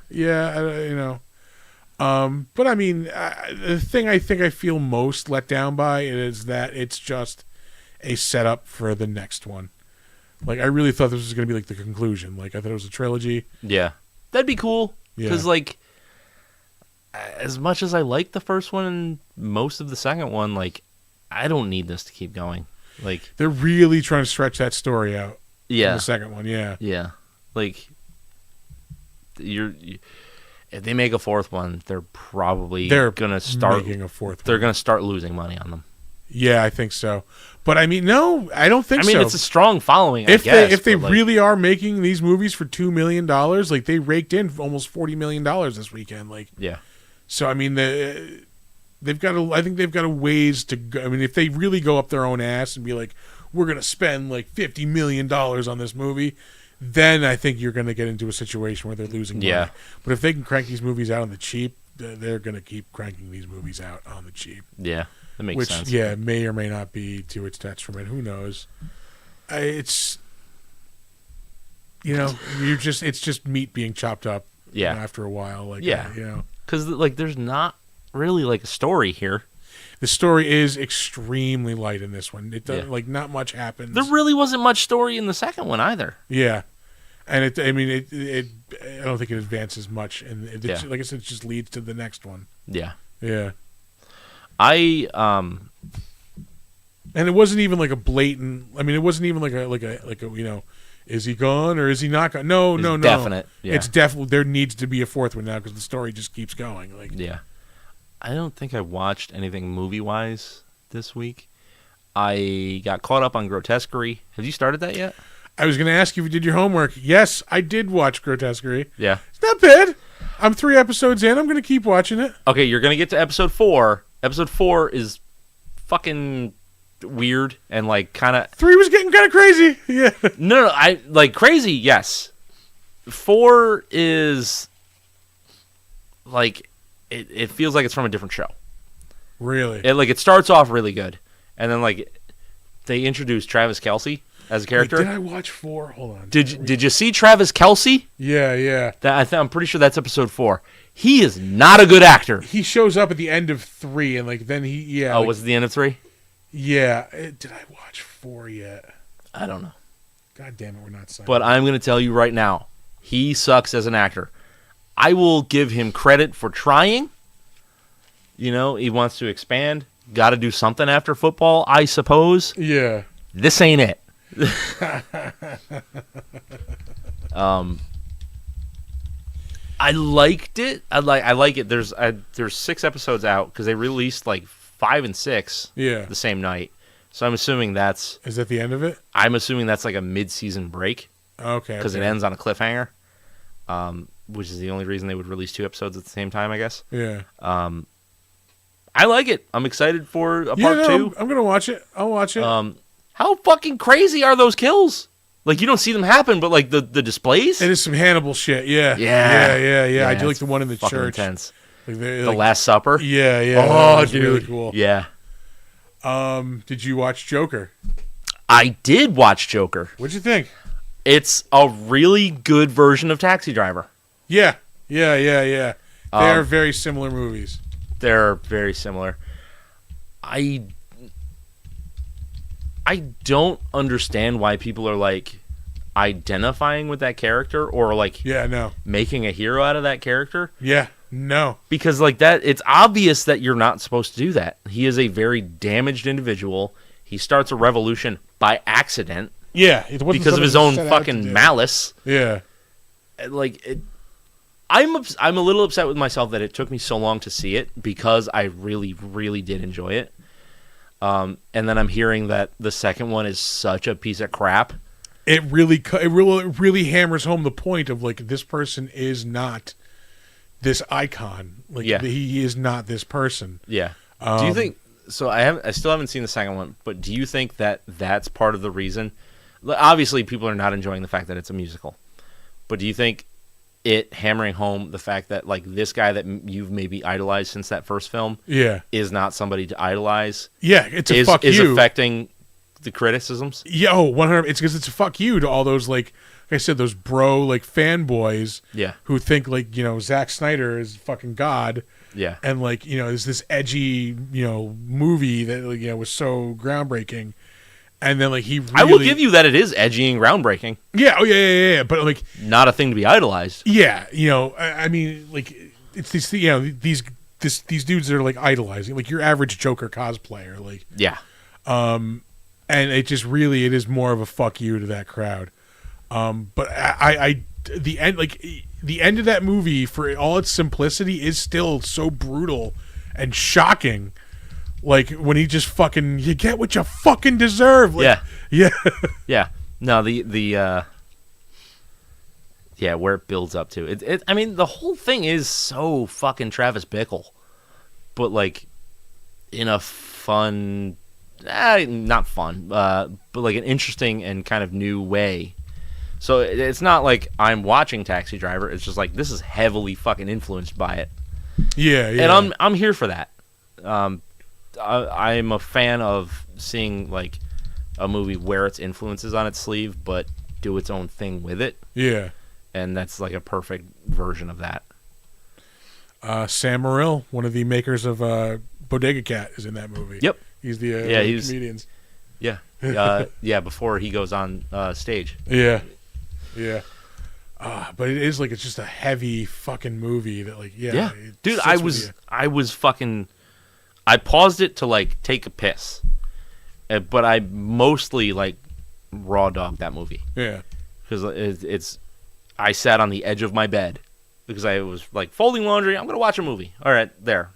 But I mean, the thing I think I feel most let down by is that it's just a setup for the next one. Like, I really thought this was going to be like the conclusion. Like, I thought it was a trilogy. Yeah. That'd be cool. Yeah. Because, like, as much as I like the first one and most of the second one, like, I don't need this to keep going. Like, They're really trying to stretch that story out. yeah, In the second one, yeah. yeah, like if they make a fourth one, they're probably gonna start making a fourth They're one. gonna start losing money on them. Yeah, I think so. But I mean, no, I don't think so. I mean, it's a strong following. If they like, really are making these movies for $2 million, like they raked in almost $40 million this weekend. Like, yeah, so I mean, they've got a. I think they've got a ways to go. I mean, if they really go up their own ass and be like, we're gonna spend like $50 million on this movie, then I think you're gonna get into a situation where they're losing money. Yeah. But if they can crank these movies out on the cheap, they're gonna keep cranking these movies out on the cheap. yeah, that makes Which, sense. yeah, may or may not be to its detriment. Who knows? It's, it's just meat being chopped up. Yeah. After a while, like, Yeah. Because like, there's not really like a story here. the story is extremely light in this one. It doesn't Yeah. like not much happens. There really wasn't much story in the second one either. Yeah, and it. I mean, it. I don't think it advances much, and Yeah. like I said, it just leads to the next one. Yeah, Yeah. I And it wasn't even like a blatant. I mean, it wasn't even like a is he gone or is he not gone? No, It's no. definite, yeah. It's definitely there needs to be a fourth one now because the story just keeps going. Like, yeah. I don't think I watched anything movie-wise this week. I got caught up on Grotesquerie. Have you started that yet? I was going to ask you if you did your homework. Yes, I did watch Grotesquerie. Yeah. It's not bad. I'm 3 episodes in. I'm going to keep watching it. Okay, you're going to get to episode 4. Episode 4 is fucking weird and like kind of 3 was getting kind of crazy. Yeah. No, I like crazy, yes. 4 is like it feels like it's from a different show. Really? It starts off really good, and then like they introduce Travis Kelce as a Wait, character. did I watch 4? Hold on. Did you see Travis Kelce? Yeah, yeah. I'm pretty sure that's episode 4. He is not a good actor. He shows up at the end of 3, and like then Oh, was it the end of 3? Yeah. Did I watch 4 yet? I don't know. God damn it, we're not signed. But I'm going to tell you right now, he sucks as an actor. I will give him credit for trying. You know, he wants to expand. Got to do something after football, I suppose. Yeah. This ain't it. I liked it. I like it. There's 6 episodes out because they released like 5 and 6 Yeah. the same night. So I'm assuming that's Is that the end of it? like a mid-season break Okay. because it ends on a cliffhanger, which is the only reason they would release 2 episodes at the same time, I guess. Yeah. I like it. I'm excited for a Yeah, part no, 2. I'm gonna watch it. I'll watch it. How fucking crazy are those kills? Like, you don't see them happen, but like the displays. It is some Hannibal shit. Yeah. Yeah. Yeah. I do like it's the one in the fucking church. Intense. Like The Last Supper. Yeah. Oh, that was dude. really cool. Yeah. Did you watch Joker? I did watch Joker. What'd you think? It's a really good version of Taxi Driver. Yeah. They are very similar movies. They're very similar. I don't understand why people are like identifying with that character or like Yeah. No. making a hero out of that character. Yeah. No. Because like that, it's obvious that you're not supposed to do that. He is a very damaged individual. He starts a revolution by accident Yeah. It wasn't because of his something own he set out to fucking do. malice. Yeah. Like it, I'm a little upset with myself that it took me so long to see it because I really, really did enjoy it. And then I'm hearing that the second one is such a piece of crap. It really hammers home the point of like this person is not this icon. Like Yeah. he is not this person. Yeah. Do you think so? I still haven't seen the second one, but do you think that that's part of the reason? Obviously, people are not enjoying the fact that it's a musical, but do you think it hammering home the fact that like this guy that you've maybe idolized since that first film Yeah. is not somebody to idolize? Yeah. It's a Is fuck is you. affecting the criticisms? Yeah. Oh, 100. It's because it's a fuck you to all those like I said, those bro like fanboys. Yeah. Who think like Zack Snyder is fucking god. Yeah. And like there's this edgy movie that like, was so groundbreaking, and then like he really, I will give you that it is edgy and groundbreaking. yeah, oh yeah, but like Not a thing to be idolized. yeah, I mean like it's these these dudes that are like idolizing, like your average Joker cosplayer, like Yeah. and it just really it is more of a fuck you to that crowd. But I the end of that movie, for all its simplicity, is still so brutal and shocking. Like when he just fucking, you get what you fucking deserve. Like, yeah. Yeah. No, yeah, where it builds up to it. I mean, the whole thing is so fucking Travis Bickle, but like in a fun, not fun, but like an interesting and kind of new way. So it's not like I'm watching Taxi Driver. It's just like this is heavily fucking influenced by it. Yeah. And I'm here for that. I'm a fan of seeing like a movie wear its influences on its sleeve, but do its own thing with it. Yeah. And that's like a perfect version of that. Sam Morril, one of the makers of Bodega Cat, is in that movie. Yep. He's the he's comedians. Yeah. Yeah, before he goes on stage. Yeah. Yeah. But it is like it's just a heavy fucking movie that like Yeah. it Dude, sits I was fucking I paused it to like take a piss. But I mostly like raw dogged that movie. Yeah. Because it's I sat on the edge of my bed because I was like folding laundry. I'm gonna watch a movie. All right, there,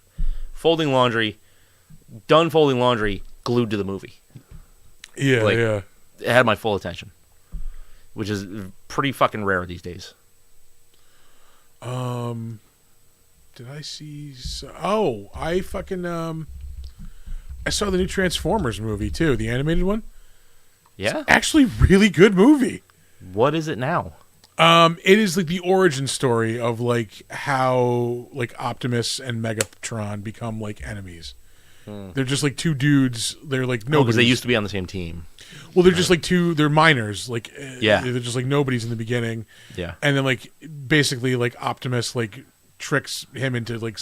folding laundry, done folding laundry, glued to the movie. Yeah, Like, yeah. It had my full attention, which is pretty fucking rare these days. Did I see? I fucking I saw the new Transformers movie too, the animated one. Yeah, Actually, really good movie. what is it now? It is like the origin story of like how like Optimus and Megatron become like enemies. They're just like two dudes. They're like No, because nobodies. they used to be on the same team. Well, they're just like they're minors. Like Yeah. they're just like nobodies in the beginning. Yeah, And then like basically like Optimus like tricks him into like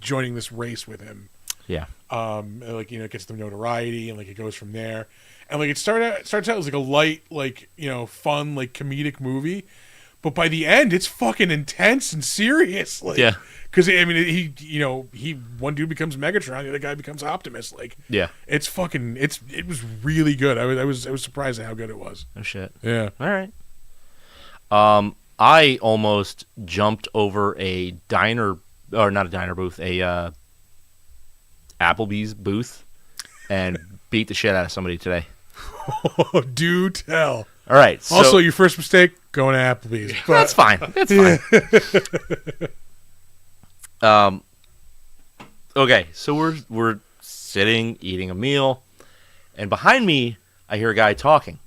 joining this race with him. yeah, And, like it gets them notoriety and like it goes from there. And like it starts out as like a light like fun like comedic movie. But by the end, it's fucking intense and serious. Like, Yeah. Because I mean, he one dude becomes Megatron, the other guy becomes Optimus. Like, yeah. it's fucking, it was really good. I was surprised at how good it was. Oh shit. Yeah. All right. I almost jumped over a diner, or not a diner booth, a Applebee's booth, and beat the shit out of somebody today. Oh, do tell. All right. So, Also, your first mistake going to Applebee's. But, that's fine. That's fine. Okay, so we're sitting eating a meal, and behind me I hear a guy talking.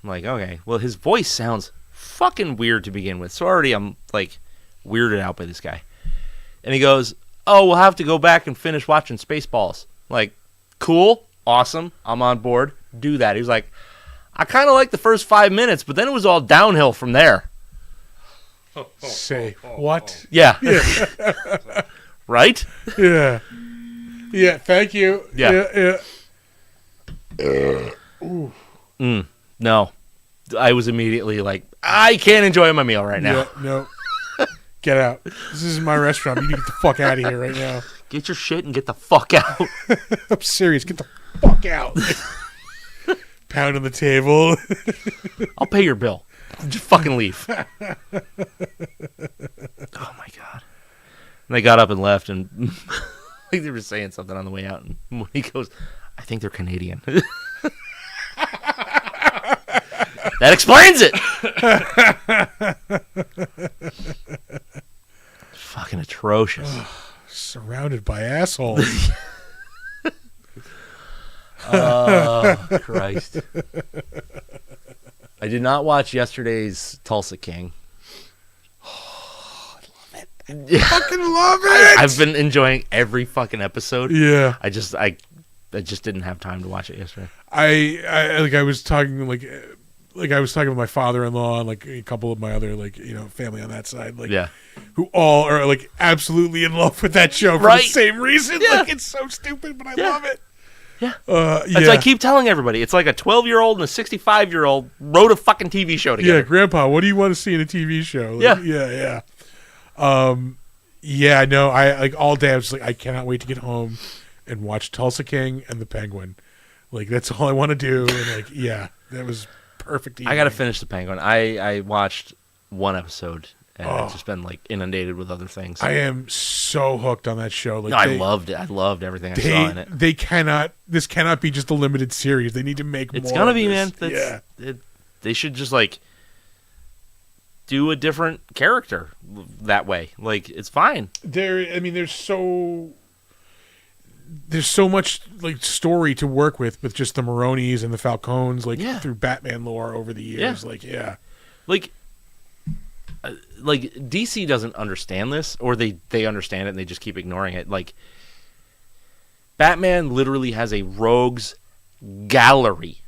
I'm like, okay, well his voice sounds fucking weird to begin with, so already I'm like weirded out by this guy. And he goes, "Oh, we'll have to go back and finish watching Spaceballs." I'm like, cool, awesome, I'm on board. Do that. He was like, I kind of liked the first 5 minutes, but then it was all downhill from there. Say what? Yeah. Right? Yeah. Yeah. Thank you. Yeah. No. I was immediately like, I can't enjoy my meal right now. Yeah, no. Get out. This isn't my restaurant. You need to get the fuck out of here right now. Get your shit and get the fuck out. I'm serious. Get the fuck out. Pound on the table. I'll pay your bill. Just fucking leave. Oh my god. And they got up and left, and like they were saying something on the way out, and he goes, I think they're Canadian. That explains it. Fucking atrocious. Surrounded by assholes. Oh, Christ. I did not watch yesterday's Tulsa King. Oh, I love it. I fucking love it. I've been enjoying every fucking episode. Yeah. I just didn't have time to watch it yesterday. I was talking with my father-in-law and like a couple of my other family on that side, Yeah. who all are like absolutely in love with that show for Right. the same reason. Yeah. Like it's so stupid, but I Yeah. love it. Yeah. Yeah. That's what I keep telling everybody. It's like a 12-year-old and a 65-year-old wrote a fucking TV show together. Yeah, Grandpa, what do you want to see in a TV show? Like, Yeah. yeah. Yeah, no, I like all day. I was like, I cannot wait to get home and watch Tulsa King and the Penguin. Like that's all I want to do. And like, yeah, that was perfect. I got to evening. finish the Penguin. I watched one episode and I've just been like inundated with other things. I am so hooked on that show. Like No, I loved it. I loved everything I saw in it. They cannot. This cannot be just a limited series. They need to make more. It's gonna of be, this. man. Yeah. They should just like do a different character that way. Like it's fine. There's so much like story to work with just the Maronis and the Falcones, like Yeah. through Batman lore over the years. Yeah. Like, yeah, Like DC doesn't understand this, or they understand it and they just keep ignoring it. Like Batman literally has a rogues gallery.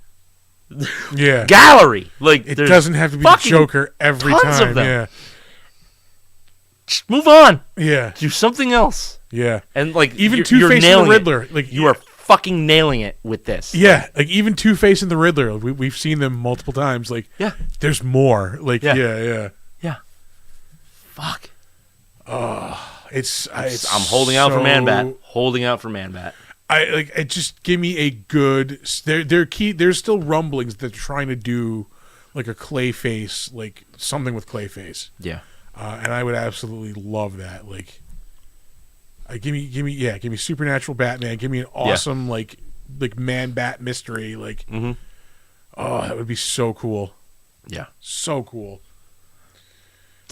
yeah. Gallery. Like It there's doesn't have to be the fucking Joker every tons time. of them. Yeah, move on. yeah, Do something else. yeah. And like Even you're Two-Face and the nailing it. Riddler, like You are fucking nailing it with this. yeah, like even Two-Face and the Riddler. We've seen them multiple times. Like, Yeah. there's more. Like, Yeah. yeah. Yeah. Fuck. It's I'm holding out for Man-Bat. Holding out for Man-Bat. It just give me a good. There's still rumblings that they're trying to do like a Clayface, like something with Clayface, Yeah. and I would absolutely love that. Like, give me supernatural Batman. Give me an awesome like Man-Bat mystery. Like, Mhm. oh, that would be so cool. Yeah. So cool.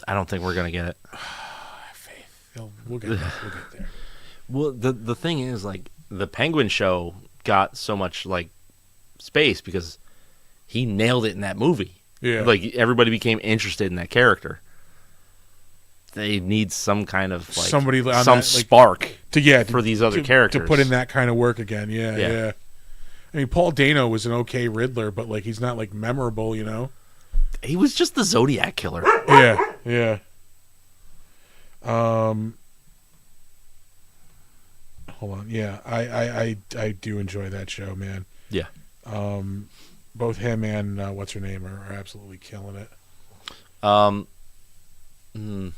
I don't think we're gonna get it. We'll get there. We'll get there. Well, the thing is, like, the Penguin show got so much like space because he nailed it in that movie. Yeah. Like everybody became interested in that character. They need some kind of like Somebody on some that, like, spark to for these other characters to put in that kind of work again. Yeah, Yeah. yeah. I mean, Paul Dano was an okay Riddler, but like he's not like memorable, you know. He was just the Zodiac killer. Yeah, yeah. Hold on. Yeah, I do enjoy that show, man. Yeah. Both him and what's her name are absolutely killing it. Did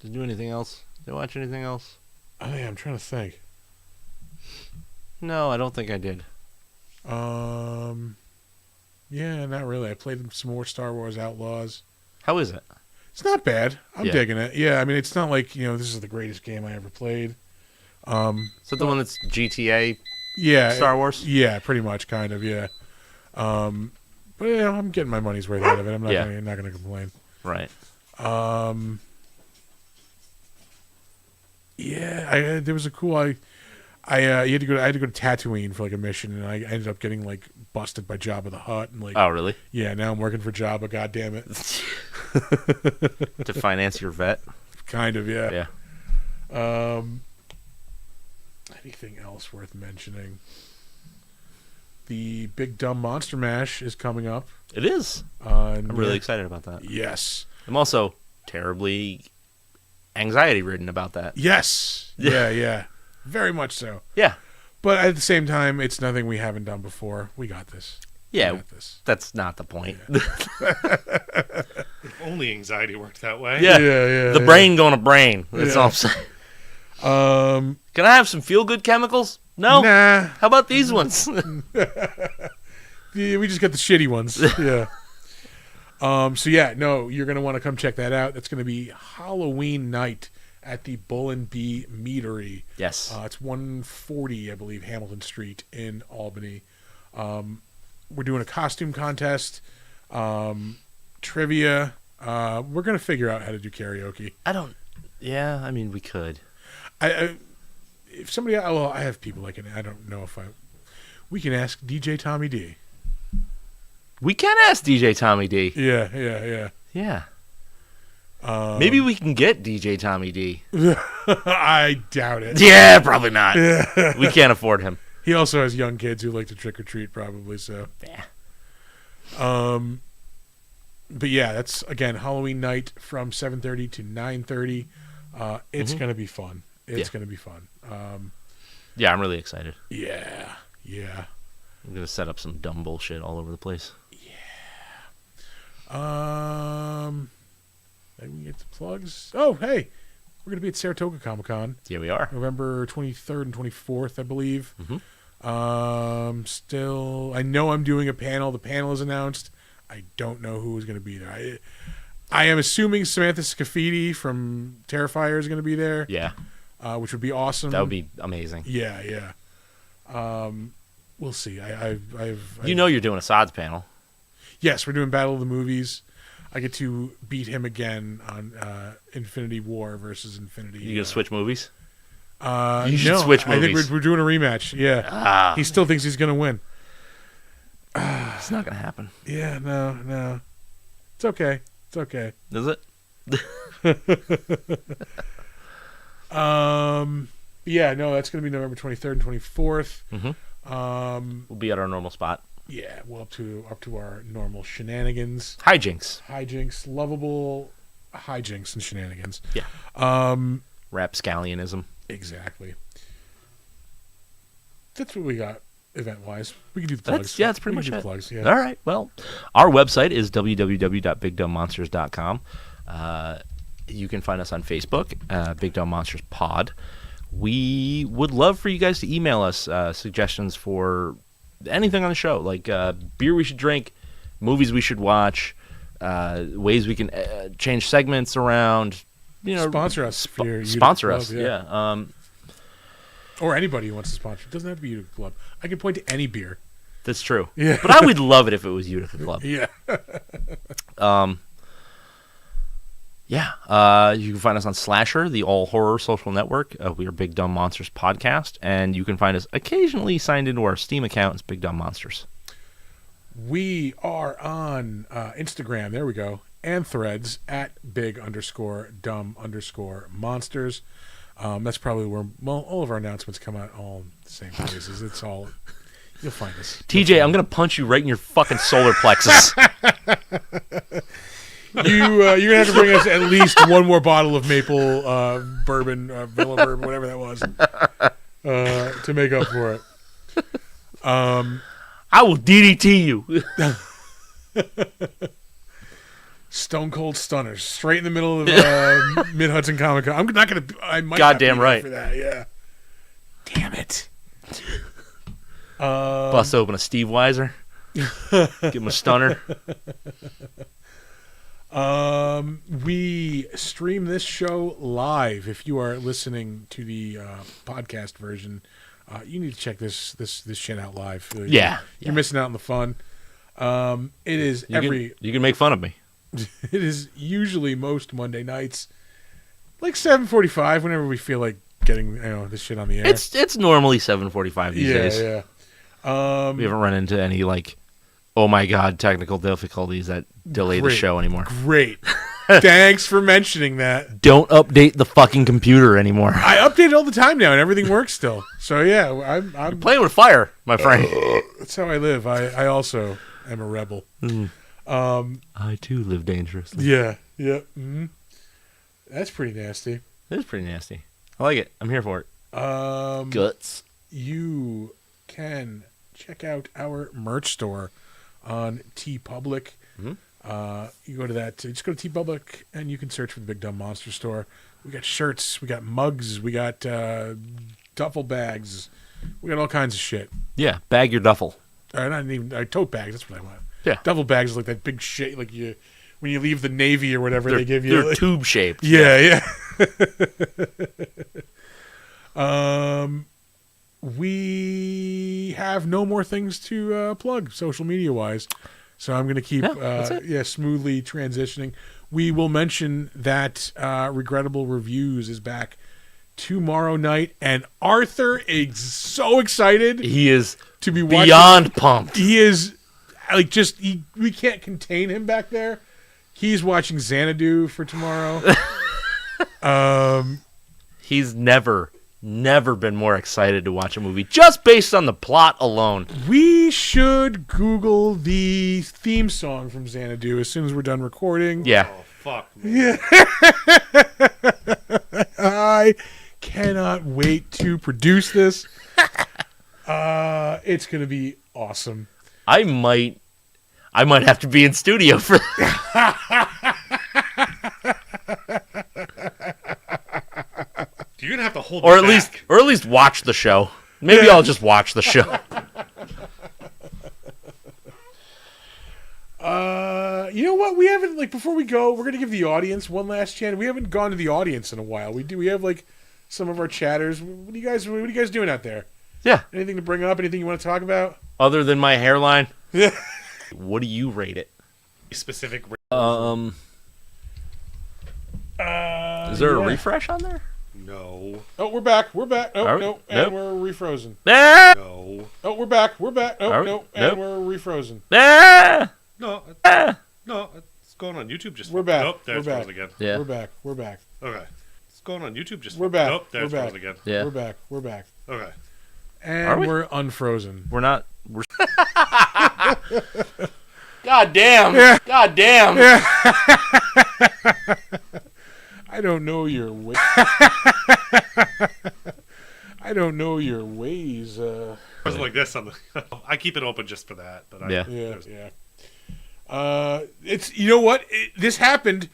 you do anything else? Did I watch anything else? Oh, yeah, I'm trying to think. No, I don't think I did. Yeah, not really. I played some more Star Wars Outlaws. How is it? It's not bad. I'm Yeah. digging it. Yeah, I mean, it's not like, this is the greatest game I ever played. Is that the one that's GTA Yeah. Star Wars? Yeah, pretty much, kind of, yeah. But I'm getting my money's worth out of it. I'm not Yeah. not gonna complain. Right. Yeah, there was a cool. I had to go to Tatooine for like a mission, and I ended up getting like busted by Jabba the Hutt, and like, Oh, really? yeah, now I'm working for Jabba. God damn it, To finance your vet? kind of, yeah. Yeah. Anything else worth mentioning? The Big Dumb Monster Mash is coming up. It is. I'm I'm really excited about that. Yes. I'm also terribly anxiety ridden about that. Yes. Yeah. Very much so. Yeah. But at the same time, it's nothing we haven't done before. We got this. Yeah. We got this. That's not the point. If only anxiety worked that way. Yeah. Yeah. The brain going to brain. That's Yeah. all I'm saying. Can I have some feel-good chemicals? No? Nah. How about these ones? Yeah, we just got the shitty ones. Yeah. So yeah, no, you're gonna want to come check that out. That's gonna be Halloween night at the Bull and Bee Meadery. Yes. It's 140, I believe, Hamilton Street in Albany. We're doing a costume contest, trivia. We're gonna figure out how to do karaoke. Yeah, I mean, we could. If somebody, I have people I don't know if we can ask DJ Tommy D. We can ask DJ Tommy D. Yeah. Yeah. Maybe we can get DJ Tommy D. I doubt it. Yeah, probably not. We can't afford him. He also has young kids who like to trick or treat, probably. So, Yeah. but yeah, that's again Halloween night from 7:30 to 9:30. It's gonna be fun. It's gonna be fun. Yeah, I'm really excited. Yeah. I'm going to set up some dumb bullshit all over the place. Maybe we get the plugs. Oh, hey, We're going to be at Saratoga Comic-Con, Yeah, we are. November 23rd and 24th, I believe. Mhm. Still, I know I'm doing a panel. The panel is announced. I don't know who is going to be there. I am assuming Samantha Scafidi from Terrifier is going to be there. Yeah, Which would be awesome. that would be amazing. Yeah. We'll see. You're doing a Sods panel. Yes, we're doing Battle of the Movies. I get to beat him again on Infinity War versus Infinity. You gonna switch movies? You should switch I think movies. we're doing a rematch. Yeah. He still thinks he's going to win. It's not gonna happen. Yeah, no. It's okay. Is it? Yeah, no, that's going to be November 23rd and 24th. We'll be at our normal spot. Yeah, well, up to our normal shenanigans. Hijinks. Lovable hijinks and shenanigans. Yeah. Rapscallionism. Exactly. That's what we got event-wise. We can do the plugs. That's pretty much do the it. plugs, yeah. All right. Well, our website is www.bigdumbmonsters.com. You can find us on Facebook, Big Dumb Monsters Pod. We would love for you guys to email us suggestions for anything on the show, like beer we should drink, movies we should watch, ways we can change segments around. Sponsor us. For your sponsor Club, us, yeah. Or anybody who wants to sponsor. It doesn't have to be Utica Club. I can point to any beer. That's true. Yeah. But I would love it if it was Utica Club. Yeah. You can find us on Slasher, the all horror social network. We are Big Dumb Monsters Podcast, and you can find us occasionally signed into our Steam account as Big Dumb Monsters. We are on Instagram. There we go. And Threads at big_dumb_monsters. That's probably where all of our announcements come out all in the same places. It's all, you'll find us. TJ, I'm going to punch you right in your fucking solar plexus. You're going to have to bring us at least one more bottle of maple bourbon, vanilla bourbon, whatever that was, to make up for it. I will DDT you. Stone Cold Stunners, straight in the middle of Mid Hudson Comic Con. I'm not gonna. I might. Goddamn not be there right. for that. Yeah. Damn it. Bust open a Steve Weiser. Give him a stunner. We stream this show live. If you are listening to the podcast version, you need to check this shit out live. You're missing out on the fun. It is you can make fun of me. It is usually most Monday nights, like 7:45, whenever we feel like getting this shit on the air. It's normally 7:45 these days. Yeah. We haven't run into any oh my god, technical difficulties that delay the show anymore. Great. Thanks for mentioning that. Don't update the fucking computer anymore. I update it all the time now, and everything works still. So yeah, I'm playing with fire, my friend. That's how I live. I also am a rebel. I too live dangerously. Yeah. Mm-hmm. That's pretty nasty. It is pretty nasty. I like it. I'm here for it. Guts. You can check out our merch store on TeePublic. You go to that. Just go to TeePublic, and you can search for the Big Dumb Monster Store. We got shirts. We got mugs. We got duffel bags. We got all kinds of shit. Yeah, bag your duffel. Not even tote bags. That's what I want. Yeah, duffel bags is like that big shit. Like when you leave the Navy or whatever, they give you. They're tube shaped. Yeah. We have no more things to plug social media wise, so I'm going to keep smoothly transitioning. We will mention that Regrettable Reviews is back tomorrow night, and Arthur is so excited. He is to be beyond pumped. He is we can't contain him back there. He's watching Xanadu for tomorrow. He's never been more excited to watch a movie just based on the plot alone. We should Google the theme song from Xanadu as soon as we're done recording. Yeah. Oh, fuck, man. Yeah. I cannot wait to produce this. It's going to be awesome. I might have to be in studio for You're gonna have to hold or me at back. least watch the show. Maybe I'll just watch the show. You know what? We haven't, like, before we go, we're gonna give the audience one last chance. We haven't gone to the audience in a while. We have like some of our chatters. What are you guys doing out there? Yeah. Anything to bring up? Anything you want to talk about? Other than my hairline, Yeah. what do you rate it? Specific. Is there a refresh on there? No. Oh, we're back. We're back. Oh, Are- no. And nope. we're refrozen. Ah! No. Oh, we're back. We're back. Oh, Are- no. And nope. we're refrozen. Ah! No. No. It's going on YouTube. Just We're back. Nope. There We're it's back. frozen again. Yeah. We're back. We're back. Okay. It's going on YouTube. Just We're back. Nope. There it's We're back. frozen again. Yeah. We're back. We're back. Okay. And Are we? we're unfrozen. We're not. We're. God damn. Yeah. God damn. I don't know your way. I don't know your ways. It wasn't like this on the. I keep it open just for that. But Yeah. Yeah. It's, you know what? This happened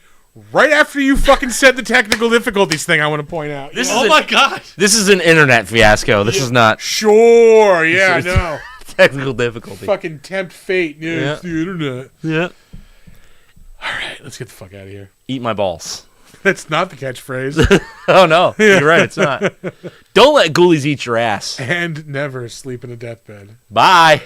right after you fucking said the technical difficulties thing. I want to point out. This You know? is Oh my god. This is an internet fiasco. This is not Sure. Yeah. This is- No. technical difficulty. Fucking tempt fate. Yeah. Yeah. It's the internet. Yeah. All right. Let's get the fuck out of here. Eat my balls. That's not the catchphrase. Oh no, you're right. It's not. Don't let ghoulies eat your ass. And never sleep in a deathbed. Bye.